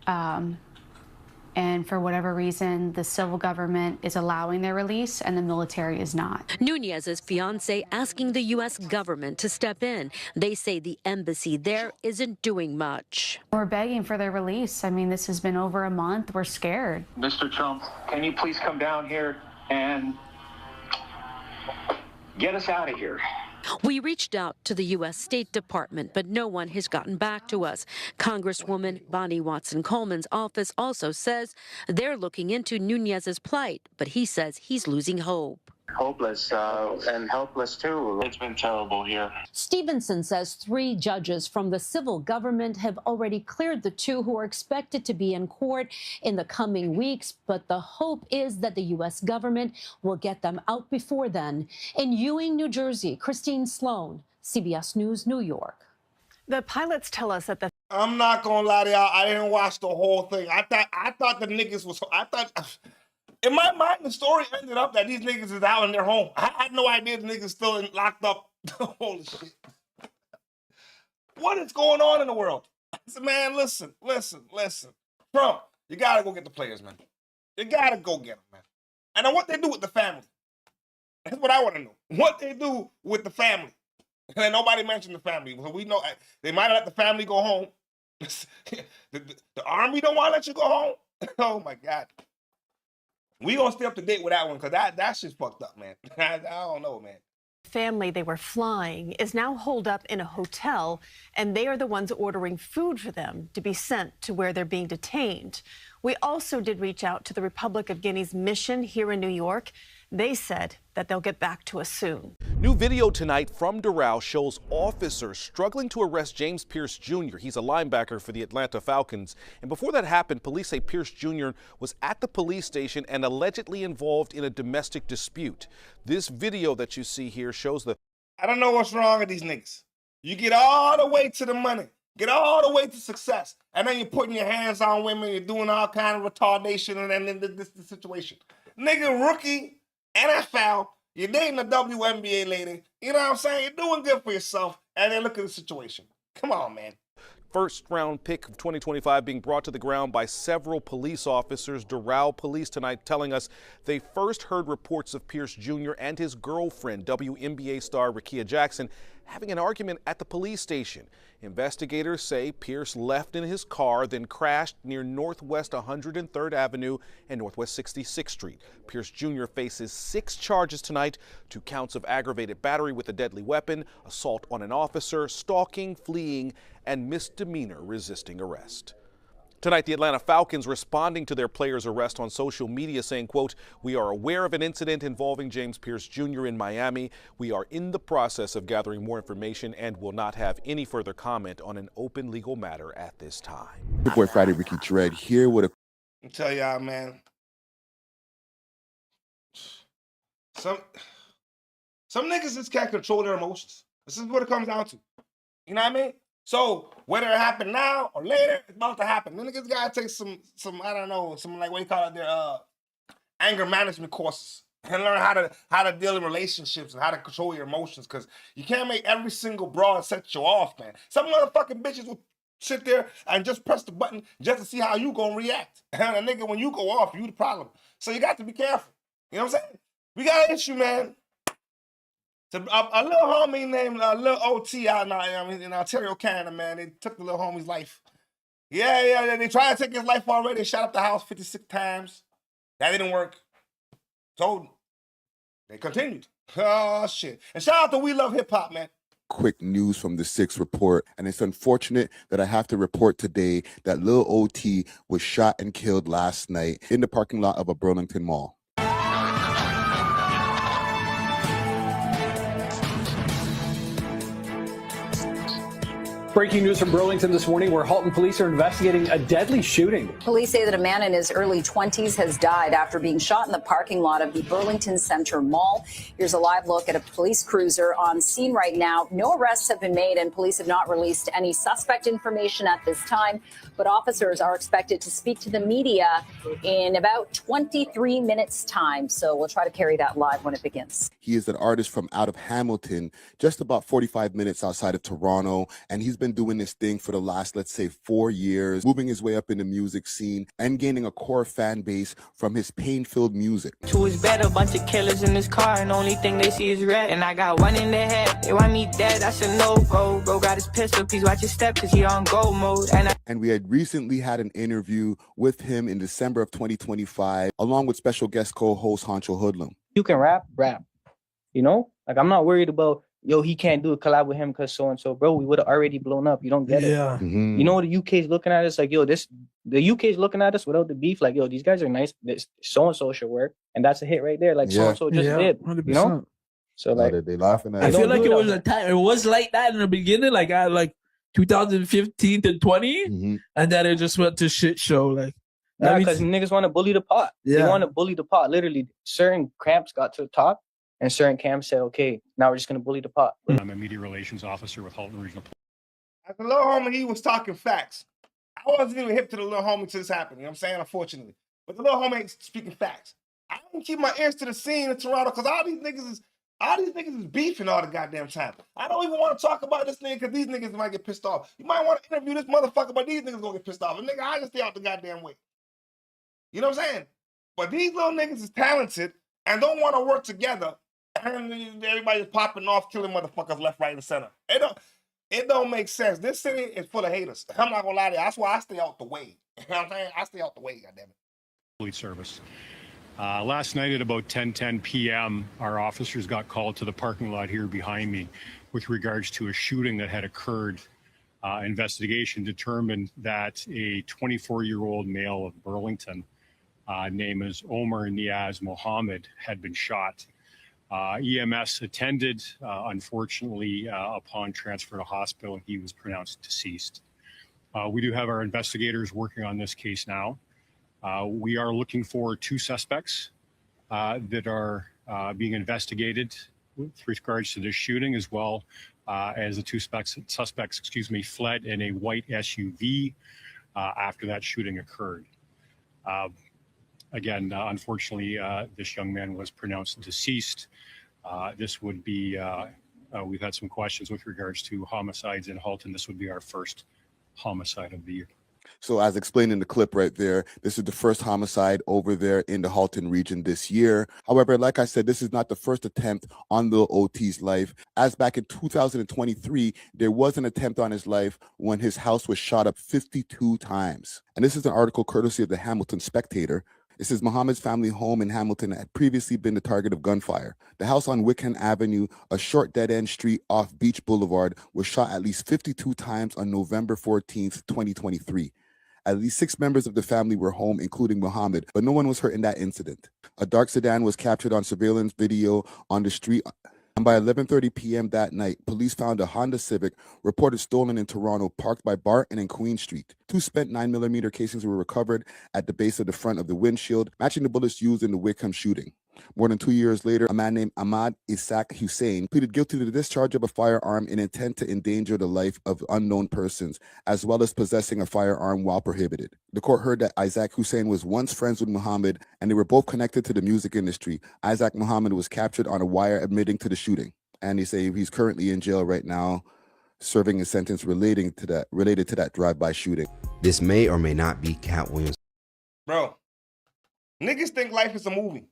and for whatever reason, the civil government is allowing their release and the military is not. Nunez's fiancé asking the U.S. government to step in. They say the embassy there isn't doing much. We're begging for their release. I mean, this has been over a month. We're scared. Mr. Trump, can you please come down here and get us out of here? We reached out to the U.S. State Department, but no one has gotten back to us. Congresswoman Bonnie Watson-Coleman's office also says they're looking into Nunez's plight, but he says he's losing hope. Hopeless and helpless too. It's been terrible here. Stevenson says 3 judges from the civil government have already cleared the 2 who are expected to be in court in the coming weeks, but the hope is that the U.S. government will get them out before then. In Ewing, New Jersey, Christine Sloan, CBS News, New York. The pilots tell us that I'm not gonna lie to y'all, I didn't watch the whole thing. I thought the niggas was, in my mind, the story ended up that these niggas is out in their home. I had no idea the niggas still locked up. Holy shit. What is going on in the world? Man, listen. Trump, you gotta go get the players, man. You gotta go get them, man. And then what they do with the family. That's what I want to know. What they do with the family. And nobody mentioned the family. So we know they might have let the family go home. The army don't want to let you go home. Oh, my God. We gonna stay up to date with that one because that shit's fucked up, man. I don't know, man. family they were flying is now holed up in a hotel, and they are the ones ordering food for them to be sent to where they're being detained. We also did reach out to the Republic of Guinea's mission here in New York. They said that they'll get back to us soon. New video tonight from Doral shows officers struggling to arrest James Pearce Jr. He's a linebacker for the Atlanta Falcons. And before that happened, police say Pearce Jr. was at the police station and allegedly involved in a domestic dispute. This video that you see here shows the... I don't know what's wrong with these niggas. You get all the way to the money, get all the way to success, and then you're putting your hands on women, you're doing all kind of retardation, and then this the situation. Nigga, rookie, NFL, you're dating a WNBA lady, you know what I'm saying? You're doing good for yourself, and then look at the situation. Come on, man. First round pick of 2025 being brought to the ground by several police officers. Doral police tonight telling us they first heard reports of Pearce Jr. and his girlfriend, WNBA star Rickea Jackson, having an argument at the police station. Investigators say Pearce left in his car, then crashed near Northwest 103rd Avenue and Northwest 66th Street. Pearce Jr. faces 6 charges tonight, 2 counts of aggravated battery with a deadly weapon, assault on an officer, stalking, fleeing, and misdemeanor resisting arrest. Tonight, the Atlanta Falcons responding to their player's arrest on social media saying, quote, "We are aware of an incident involving James Pearce Jr. in Miami. We are in the process of gathering more information and will not have any further comment on an open legal matter at this time." Your boy Friday Ricky Dread here with a... I tell y'all, man. Some niggas just can't control their emotions. This is what it comes down to. You know what I mean? So whether it happen now or later, it's about to happen. Then niggas gotta take some I don't know, some like what you call it, their anger management courses and learn how to deal in relationships and how to control your emotions. Cause you can't make every single broad set you off, man. Some motherfucking bitches will sit there and just press the button just to see how you gonna react. And a nigga, when you go off, you the problem. So you got to be careful. You know what I'm saying? We got an issue, man. A little homie named Lil OT out in Ontario, Canada, man. They took the little homie's life. Yeah, they tried to take his life already. They shot up the house 56 times. That didn't work. So they continued. Oh, shit. And shout out to We Love Hip Hop, man. quick news from the 6 report, and it's unfortunate that I have to report today that Lil OT was shot and killed last night in the parking lot of a Burlington mall. Breaking news from Burlington this morning, where Halton police are investigating a deadly shooting. Police say that a man in his early 20s has died after being shot in the parking lot of the Burlington Center Mall. Here's a live look at a police cruiser on scene right now. No arrests have been made, and police have not released any suspect information at this time. But officers are expected to speak to the media in about 23 minutes' time. So we'll try to carry that live when it begins. He is an artist from out of Hamilton, just about 45 minutes outside of Toronto, and he's been doing this thing for the last, let's say, 4 years, moving his way up in the music scene and gaining a core fan base from his pain-filled music. Two is better, bunch of killers in this car, and only thing they see is red. And I got one in the head, they want me dead, that's a no-go. Bro got his pistol, please watch his step, cause he on go mode. And we had recently had an interview with him in December of 2025, along with special guest co-host Honcho Hoodlum. You can rap, you know? Like, I'm not worried about, yo, he can't do a collab with him because so-and-so. Bro, we would have already blown up. You don't get it. Mm-hmm. You know, the UK's looking at us like, yo, the UK's looking at us without the beef. Like, yo, these guys are nice. This so-and-so should work. And that's a hit right there. Like, so-and-so just did, 100%. You know? So, like, they laughing at I feel like it was a time. It was like that in the beginning, like, I like 2015 to 20. And then it just went to shit show. Like, nah, because niggas want to bully the pot. They want to bully the pot. Literally, certain camps got to the top. And certain camps said, okay, now we're just going to bully the pot. I'm a media relations officer with Halton Regional Police. As the little homie, he was talking facts. I wasn't even hip to the little homie till this happened. You know what I'm saying? Unfortunately. But the little homie ain't speaking facts. I don't keep my ears to the scene in Toronto because all these niggas is beefing all the goddamn time. I don't even want to talk about this nigga because these niggas might get pissed off. You might want to interview this motherfucker, but these niggas gonna get pissed off. And nigga, I just stay out the goddamn way. You know what I'm saying? But these little niggas is talented and don't want to work together. And everybody's popping off, killing motherfuckers left, right, and center. It don't make sense. This city is full of haters. I'm not gonna lie to you. That's why I stay out the way. You know what I'm saying? I stay out the way, goddammit. Police service. Last night at about 10:10 p.m., our officers got called to the parking lot here behind me with regards to a shooting that had occurred. Investigation determined that a 24-year-old male of Burlington, name is Omar Niaz Mohammed, had been shot. EMS attended. Unfortunately, upon transfer to hospital, he was pronounced deceased. We do have our investigators working on this case now. We are looking for 2 suspects that are being investigated with regards to this shooting, as well as the 2 suspects, fled in a white SUV after that shooting occurred. Again, unfortunately, this young man was pronounced deceased. This would be, we've had some questions with regards to homicides in Halton. This would be our first homicide of the year. So as explained in the clip right there, this is the first homicide over there in the Halton region this year. However, like I said, this is not the first attempt on Lil OT's life. As back in 2023, there was an attempt on his life when his house was shot up 52 times. And this is an article courtesy of the Hamilton Spectator. It says Muhammad's family home in Hamilton had previously been the target of gunfire. The house on Wickham Avenue, a short dead-end street off Beach Boulevard, was shot at least 52 times on November 14th, 2023. At least 6 members of the family were home, including Muhammad, but no one was hurt in that incident. A dark sedan was captured on surveillance video on the street. And by 11:30 p.m. that night, police found a Honda Civic reported stolen in Toronto, parked by Barton and Queen Street. 2 spent 9mm casings were recovered at the base of the front of the windshield, matching the bullets used in the Wickham shooting. More than 2 years later, a man named Ahmad Isaac Hussein pleaded guilty to the discharge of a firearm in intent to endanger the life of unknown persons, as well as possessing a firearm while prohibited. The court heard that Isaac Hussein was once friends with Muhammad, and they were both connected to the music industry. Isaac Muhammad was captured on a wire admitting to the shooting, and they say he's currently in jail right now, serving a sentence related to that drive-by shooting. This may or may not be Katt Williams. Bro, niggas think life is a movie.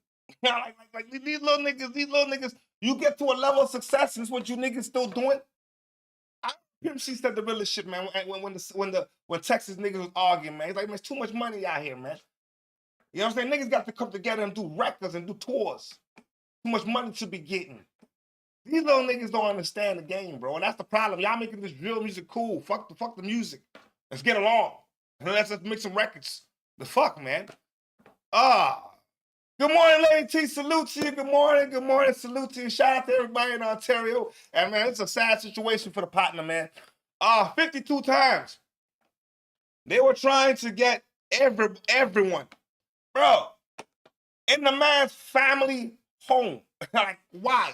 like these little niggas, you get to a level of success, and it's what you niggas still doing. Pimp C said the realest shit, man, when Texas niggas was arguing, man. He's like, man, it's too much money out here, man. You know what I'm saying? Niggas got to come together and do records and do tours. Too much money to be getting. These little niggas don't understand the game, bro. And that's the problem. Y'all making this drill music cool. Fuck the music. Let's get along. Let's make some records. The fuck, man. Good morning, Lady T. Salute to you. Good morning. Good morning. Salute to you. Shout out to everybody in Ontario. And man, it's a sad situation for the partner, man. 52 times. They were trying to get everyone. Bro, in the man's family home. Like, why?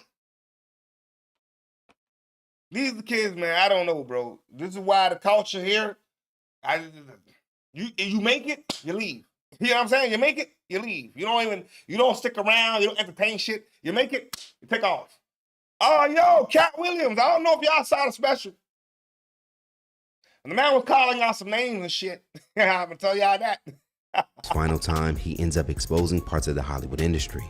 These are the kids, man. I don't know, bro. This is why the culture here, you make it, you leave. You know what I'm saying? You make it, you leave. You don't stick around, you don't entertain shit. You make it, you take off. Oh, yo, Katt Williams. I don't know if y'all saw the special. And the man was calling out some names and shit. I'm gonna tell y'all that. Final time, he ends up exposing parts of the Hollywood industry.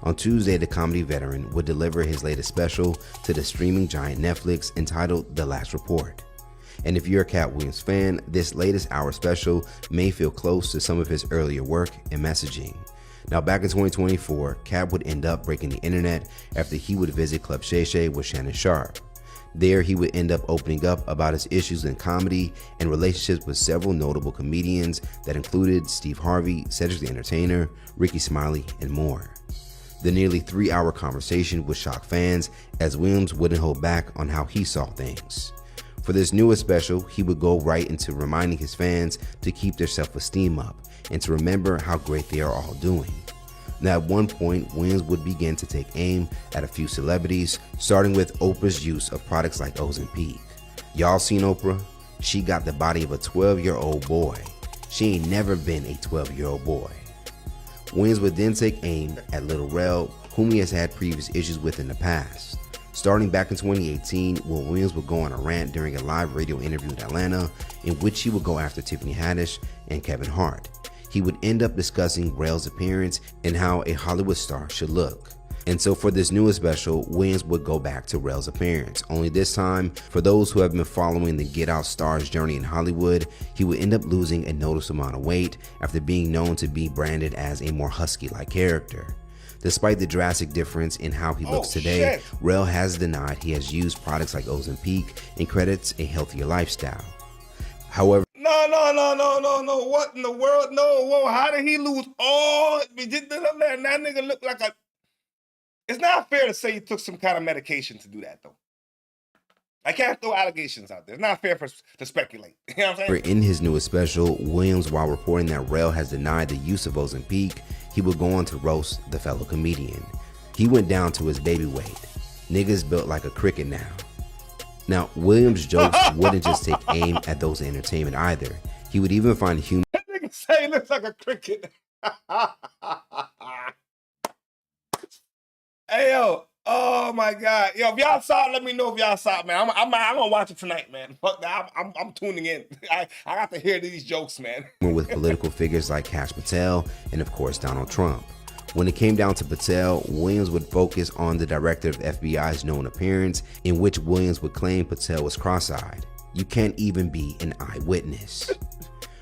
On Tuesday, the comedy veteran would deliver his latest special to the streaming giant Netflix entitled The Last Report. And if you're a Katt Williams fan, this latest hour special may feel close to some of his earlier work and messaging. Now, back in 2024, Katt would end up breaking the internet after he would visit Club Shay Shay with Shannon Sharpe. There, he would end up opening up about his issues in comedy and relationships with several notable comedians that included Steve Harvey, Cedric the Entertainer, Ricky Smiley, and more. The nearly 3-hour conversation would shock fans, as Williams wouldn't hold back on how he saw things. For this newest special, he would go right into reminding his fans to keep their self-esteem up and to remember how great they are all doing. Now, at one point, Williams would begin to take aim at a few celebrities, starting with Oprah's use of products like Ozempic. Y'all seen Oprah? She got the body of a 12-year-old boy. She ain't never been a 12-year-old boy. Williams would then take aim at Lil Rel, whom he has had previous issues with in the past. Starting back in 2018, when Williams would go on a rant during a live radio interview in Atlanta, in which he would go after Tiffany Haddish and Kevin Hart. He would end up discussing Rel's appearance and how a Hollywood star should look. And so for this newest special, Williams would go back to Rel's appearance. Only this time, for those who have been following the Get Out star's journey in Hollywood, he would end up losing a noticeable amount of weight after being known to be branded as a more husky-like character. Despite the drastic difference in how he looks today, Rel has denied he has used products like Ozempic and credits a healthier lifestyle. However, No. What in the world? No, whoa, how did he lose all? That nigga look like a... It's not fair to say he took some kind of medication to do that, though. I can't throw allegations out there. It's not fair to speculate. You know what I'm saying? In his newest special, Williams, while reporting that Rel has denied the use of Ozempic, he would go on to roast the fellow comedian. He went down to his baby weight. Niggas built like a cricket now. Now, Williams' jokes wouldn't just take aim at those in entertainment either. He would even find humor. That nigga say he looks like a cricket. Hey, yo. Oh, my God. Yo, if y'all saw it, let me know if y'all saw it, man. I'm going to watch it tonight, man. Fuck that. I'm tuning in. I got to hear these jokes, man. With political figures like Kash Patel and, of course, Donald Trump. When it came down to Patel, Williams would focus on the director of FBI's known appearance, in which Williams would claim Patel was cross-eyed. You can't even be an eyewitness.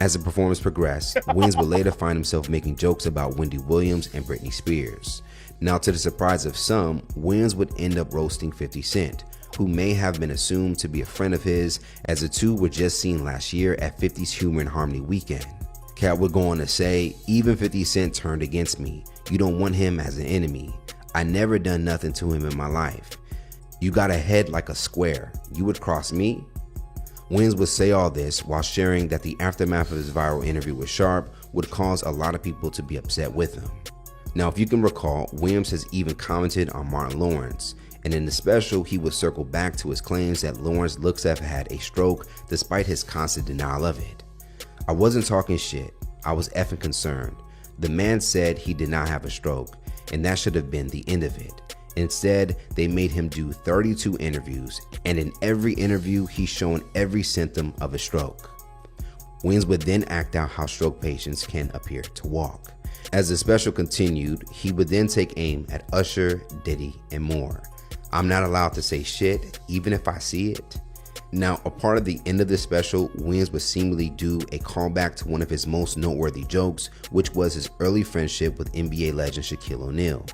As the performance progressed, Williams would later find himself making jokes about Wendy Williams and Britney Spears. Now, to the surprise of some, Williams would end up roasting 50 Cent, who may have been assumed to be a friend of his, as the two were just seen last year at 50's Humor and Harmony weekend. Katt would go on to say, "Even 50 Cent turned against me. You don't want him as an enemy. I never done nothing to him in my life. You got a head like a square. You would cross me?" Williams would say all this while sharing that the aftermath of his viral interview with Sharpe would cause a lot of people to be upset with him. Now, if you can recall, Williams has even commented on Martin Lawrence, and in the special, he would circle back to his claims that Lawrence looks to have had a stroke despite his constant denial of it. "I wasn't talking shit. I was effing concerned. The man said he did not have a stroke, and that should have been the end of it. Instead, they made him do 32 interviews, and in every interview, he's shown every symptom of a stroke." Williams would then act out how stroke patients can appear to walk. As the special continued, he would then take aim at Usher, Diddy, and more. "I'm not allowed to say shit, even if I see it." Now, a part of the end of the special, Williams would seemingly do a callback to one of his most noteworthy jokes, which was his early friendship with NBA legend Shaquille O'Neal.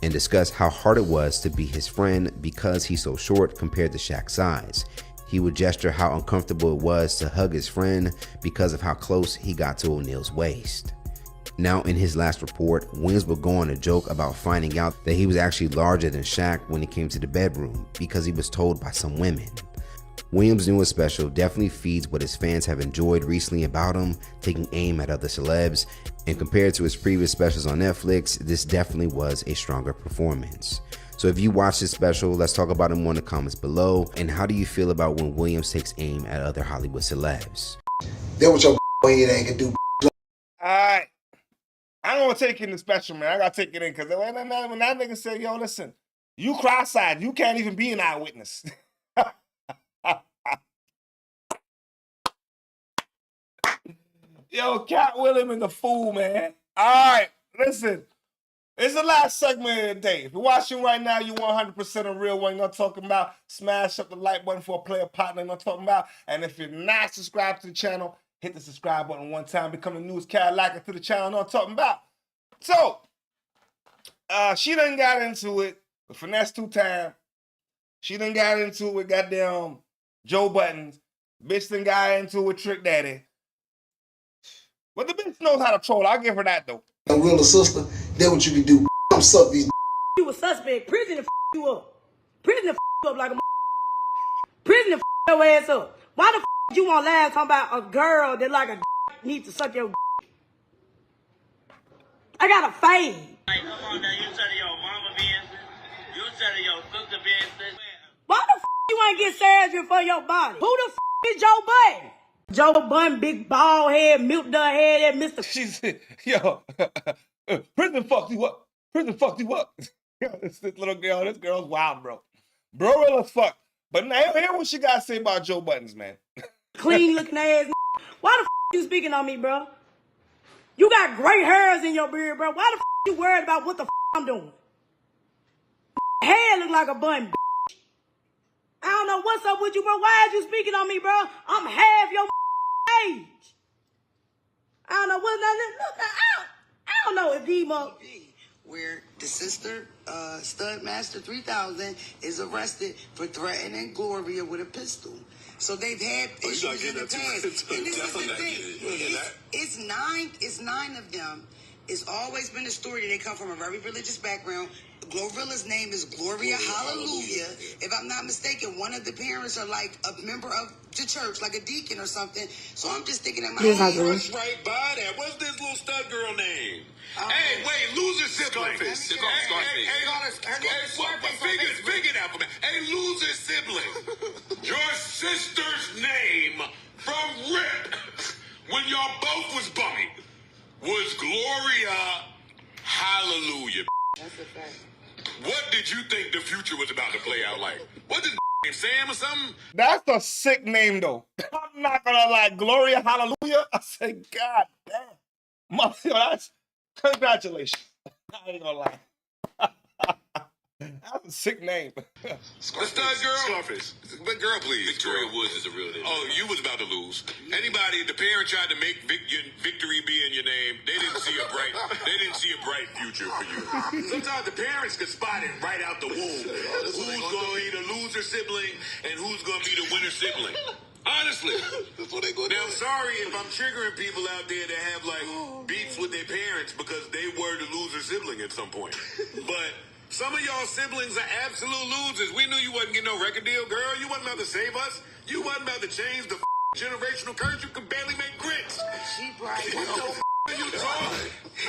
and discussed how hard it was to be his friend because he's so short compared to Shaq's size. He would gesture how uncomfortable it was to hug his friend because of how close he got to O'Neal's waist. Now, in his last report, Williams would go on a joke about finding out that he was actually larger than Shaq when it came to the bedroom because he was told by some women. Williams' newest special definitely feeds what his fans have enjoyed recently about him, taking aim at other celebs, and compared to his previous specials on Netflix, this definitely was a stronger performance. So if you watch this special, let's talk about it more in the comments below, and how do you feel about when Williams takes aim at other Hollywood celebs? That what your head ain't gonna do. Alright. I'm gonna take in the special, man. I gotta take it in because when that nigga said, yo, listen, you cross-eyed, you can't even be an eyewitness. Yo, Katt Williams is the fool, man. Alright, listen. It's the last segment of the day. If you're watching right now, you 100% a real one. You know what I'm talking about? Smash up the like button for a player partner. You know what I'm talking about? And if you're not subscribed to the channel, hit the subscribe button one time. Become the newest CADILLAC to the channel. You know what I'm talking about? So, she done got into it with Finesse 2 Time. She done got into it with goddamn Joe Budden. Bitch done got into it with Trick Daddy. But the bitch knows how to troll. I'll give her that, though. GloRilla sister, that's what you can do. Come suck these. You a suspect. Prison to you up. Prison to you up like a prison to your ass up. Why the you want last talking about a girl that like a needs to suck your I got a fade. Like, come on now, you tell your mama business. You tell your sister business. Why the you ain't get surgery for your body? Who the is Joe Budden? Joe Budden, big bald head, milk dud head, Mr. She's, yo, prison fucked you up. Prison fucked you up. Yo, this little girl, this girl's wild, bro. Brorilla's fuck. But now, hear what she got to say about Joe Budden's, man. Clean looking ass. Why the you speaking on me, bro? You got gray hairs in your beard, bro. Why the you worried about what the I'm doing? Hair look like a bun, I don't know what's up with you, bro. Why are you speaking on me, bro? I'm half your age. I don't know what I don't know if D-Mo. Where the sister, Studmaster 3000, is arrested for threatening GloRilla with a pistol. So they've had issues in the past. And this is the thing. It's nine of them. It's always been a story that they come from a very religious background. GloRilla's name is Gloria Hallelujah. If I'm not mistaken, one of the parents are like a member of the church, like a deacon or something. So I'm just thinking in my head. What's right by that? What's this little stud girl name? Hey, wait, loser sibling. Scarface. Figure it out for me. Hey, loser sibling. Your sister's name from RIP when y'all both was bummy was Gloria Hallelujah. That's a fact. What did you think the future was about to play out like? What did Sam or something? That's a sick name, though. I'm not gonna lie. Gloria Hallelujah. I say, God damn. Mother, that's congratulations. I ain't gonna lie. That's a sick name. Stud girl? Scarface. But girl, please. Victoria Woods is a real name. Oh, you was about to lose. Anybody, the parent tried to make victory be in your name. They didn't see a bright future for you. Sometimes the parents could spot it right out the womb. Who's gonna be the loser sibling and who's gonna be the winner sibling. Honestly. That's what they go Now, I'm sorry if I'm triggering people out there that have like beefs with their parents because they were the loser sibling at some point. But some of y'all siblings are absolute losers. We knew you wasn't getting no record deal, girl. You wasn't about to save us. You wasn't about to change the generational curse. You could barely make grits. She bright.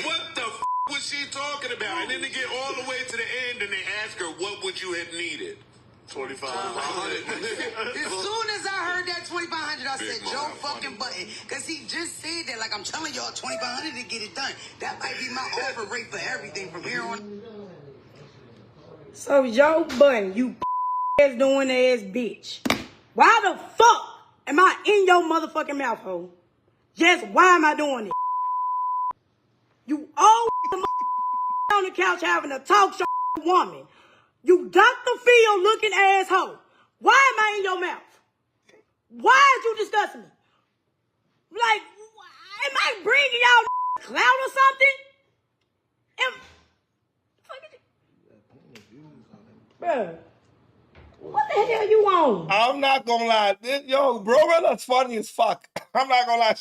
What the was she talking about? And then they get all the way to the end and they ask her, what would you have needed? 2,500. As soon as I heard that 2,500, I said, Joe fucking Budden. Because he just said that, like, I'm telling y'all, 2,500 to get it done. That might be my offer rate for everything from here on. So Joe Budden, you ass doing ass bitch. Why the fuck am I in your motherfucking mouth hole? Just why am I doing it? You old on the couch having a talk show woman. You Dr. Phil looking asshole. Why am I in your mouth? Why are you discussing me? Like, am I bringing y'all clout or something? Bruh. What the hell you on? I'm not gonna lie. Yo, Brorilla's funny as fuck. I'm not gonna lie.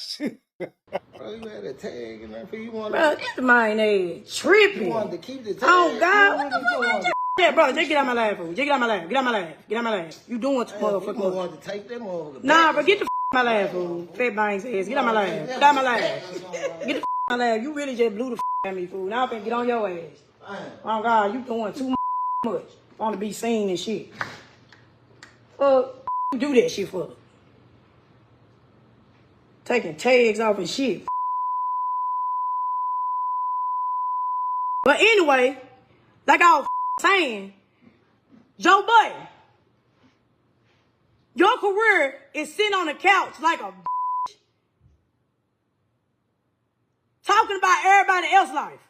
Bro, you had a tag and everything. You wanted Bro, this mine ass tripping. You wanted to keep the tag. Oh, God. What the fuck? Yeah, bro, just get out my life, bro. Just get out my life. Get out my life. Get out my life. You doing too motherfucking much. You wanted to take them over. Nah, bro, get the out my life, fool. Fat bangs ass. Get out my life. Get out my life. Get the out my life. You really just blew the at me, fool. Now I'm finna get on your ass. Oh, God, you doing too much. Want to be seen and shit. You do that shit for? Taking tags off and shit. But anyway, like I was saying, Joe Budden, your career is sitting on the couch like a bitch, talking about everybody else's life.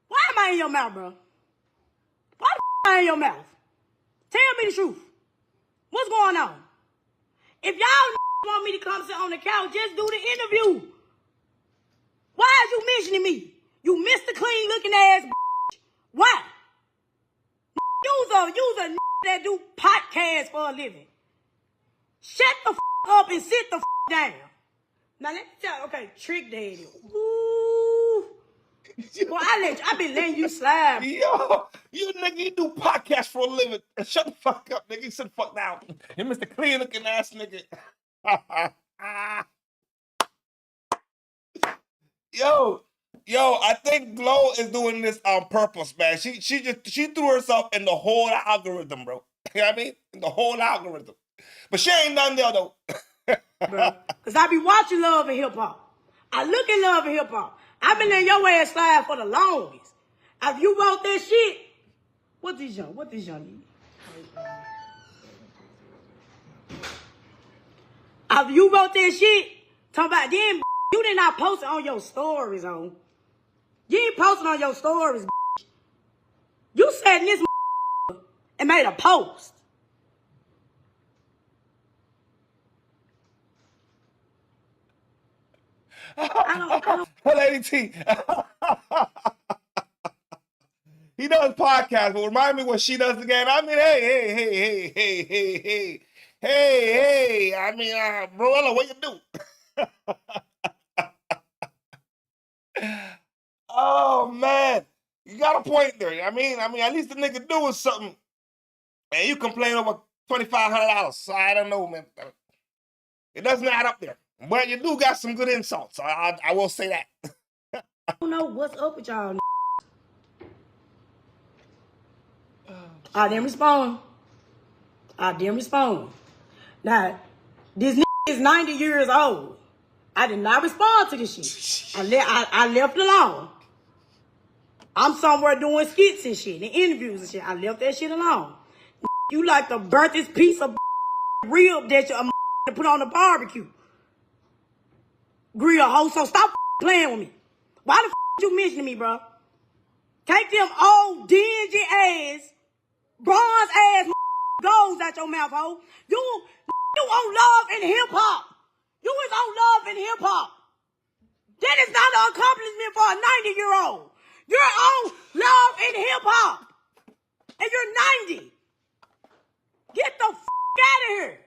Why am I in your mouth, bro? Why the am I in your mouth? Tell me the truth. What's going on? If y'all want me to come sit on the couch, just do the interview. Why is you mentioning me? You Mr. Clean looking ass bitch. Why? You's a that do podcasts for a living. Shut the up and sit the down. Now let me tell you, okay, Trick Daddy. Ooh. Boy, I been letting you slide. Yo, you nigga, you do podcasts for a living. Shut the fuck up, nigga. Sit the fuck down. You Mr. Clean looking ass nigga. Yo, I think Glo is doing this on purpose, man. She threw herself in the whole algorithm, bro. You know what I mean? In the whole algorithm. But she ain't done there though. Bro, cause I be watching Love and Hip Hop. I look at Love and Hip Hop. I've been letting your ass slide for the longest. If you wrote that shit, what this young need? If you wrote that shit, talking about then you did not post it on your stories, on. You ain't posting on your stories, bitch. You sat in this and made a post. I don't. Lady T. He does podcasts, but remind me what she does again. I mean, hey. I mean, Brorilla, what you do? Oh, man. You got a point there. I mean, at least the nigga doing something. And you complain over $2,500. So I don't know, man. It doesn't add up there. But you do got some good insults. I will say that. I don't know what's up with y'all. I didn't respond. Now, this is 90 years old. I did not respond to this shit. I left it alone. I'm somewhere doing skits and shit, and interviews and shit. I left that shit alone. You like the burntest piece of rib that you put on the barbecue. Grill hoe, so stop playing with me. Why the you mentioning me, bro? Take them old dingy ass, bronze ass goals out your mouth, ho. You on Love and Hip Hop. You was on Love and Hip Hop. That is not an accomplishment for a 90-year-old. You're on Love and Hip Hop. And you're 90. Get the out of here.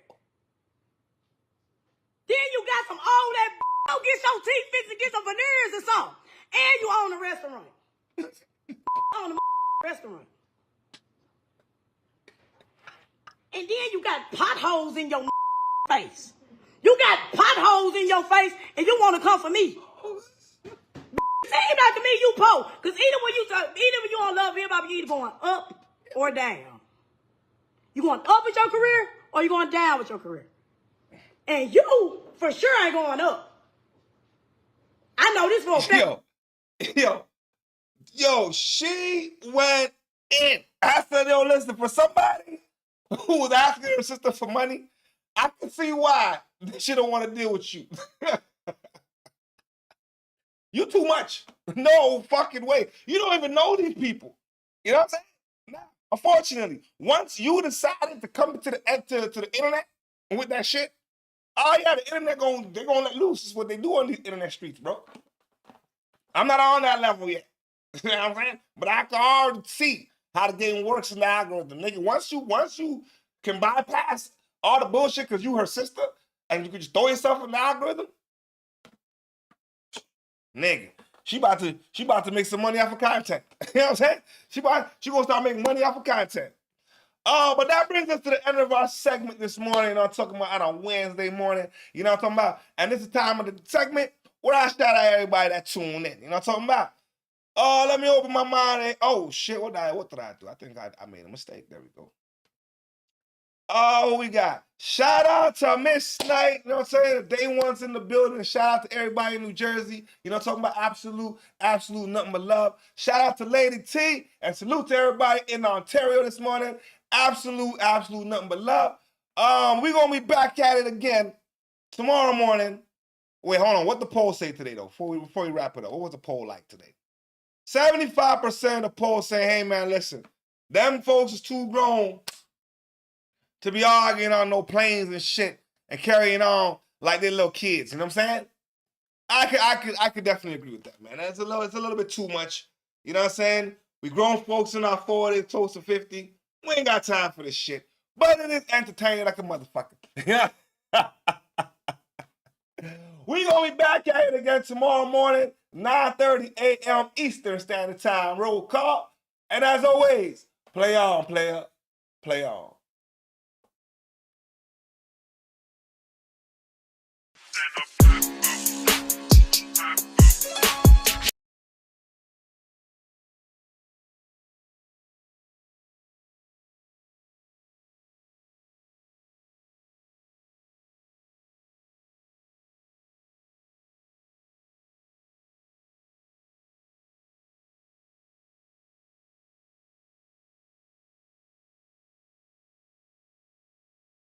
Then you got some old ass. Go get your teeth fixed and get some veneers or something. And you own a restaurant. Own a restaurant. And then you got potholes in your face. You got potholes in your face and you want to come for me. Seem like to me you po. Because either when you on Love Hip Hop, you either going up or down. You going up with your career or you going down with your career. And you for sure ain't going up. I know this for a fact. Yo, she went in. I said, yo, listen, for somebody who was asking her sister for money, I can see why she don't want to deal with you. You too much. No fucking way. You don't even know these people. You know what I'm saying? Nah. Unfortunately, once you decided to come to the internet with that shit, oh yeah, the internet they're gonna let loose. Is what they do on these internet streets, bro. I'm not on that level yet. You know what I'm saying? But I can already see how the game works in the algorithm. Nigga, once you can bypass all the bullshit because you her sister and you can just throw yourself in the algorithm, nigga, she about to make some money off of content. You know what I'm saying? She gonna start making money off of content. But that brings us to the end of our segment this morning. I'm talking about on a Wednesday morning. You know what I'm talking about? And this is the time of the segment where I shout out everybody that tuned in. You know what I'm talking about? Let me open my mind. And, oh shit, what did I do? I think I made a mistake. There we go. Oh, we got shout out to Miss Knight, you know what I'm saying? The day one's in the building. Shout out to everybody in New Jersey. You know what I'm talking about? Absolute nothing but love. Shout out to Lady T and salute to everybody in Ontario this morning. Absolute nothing but love. We're gonna be back at it again tomorrow morning. Wait, hold on. What the poll say today though? Before we wrap it up, what was the poll like today? 75% of the poll saying, hey man, listen, them folks is too grown to be arguing on no planes and shit and carrying on like they're little kids. You know what I'm saying? I could definitely agree with that, man. It's a little bit too much. You know what I'm saying? We grown folks in our 40s, close to 50. We ain't got time for this shit. But it is entertaining like a motherfucker. Yeah. We gonna be back at it again tomorrow morning, 9:30 a.m. Eastern Standard Time. Roll call. And as always, play on, player. Play on.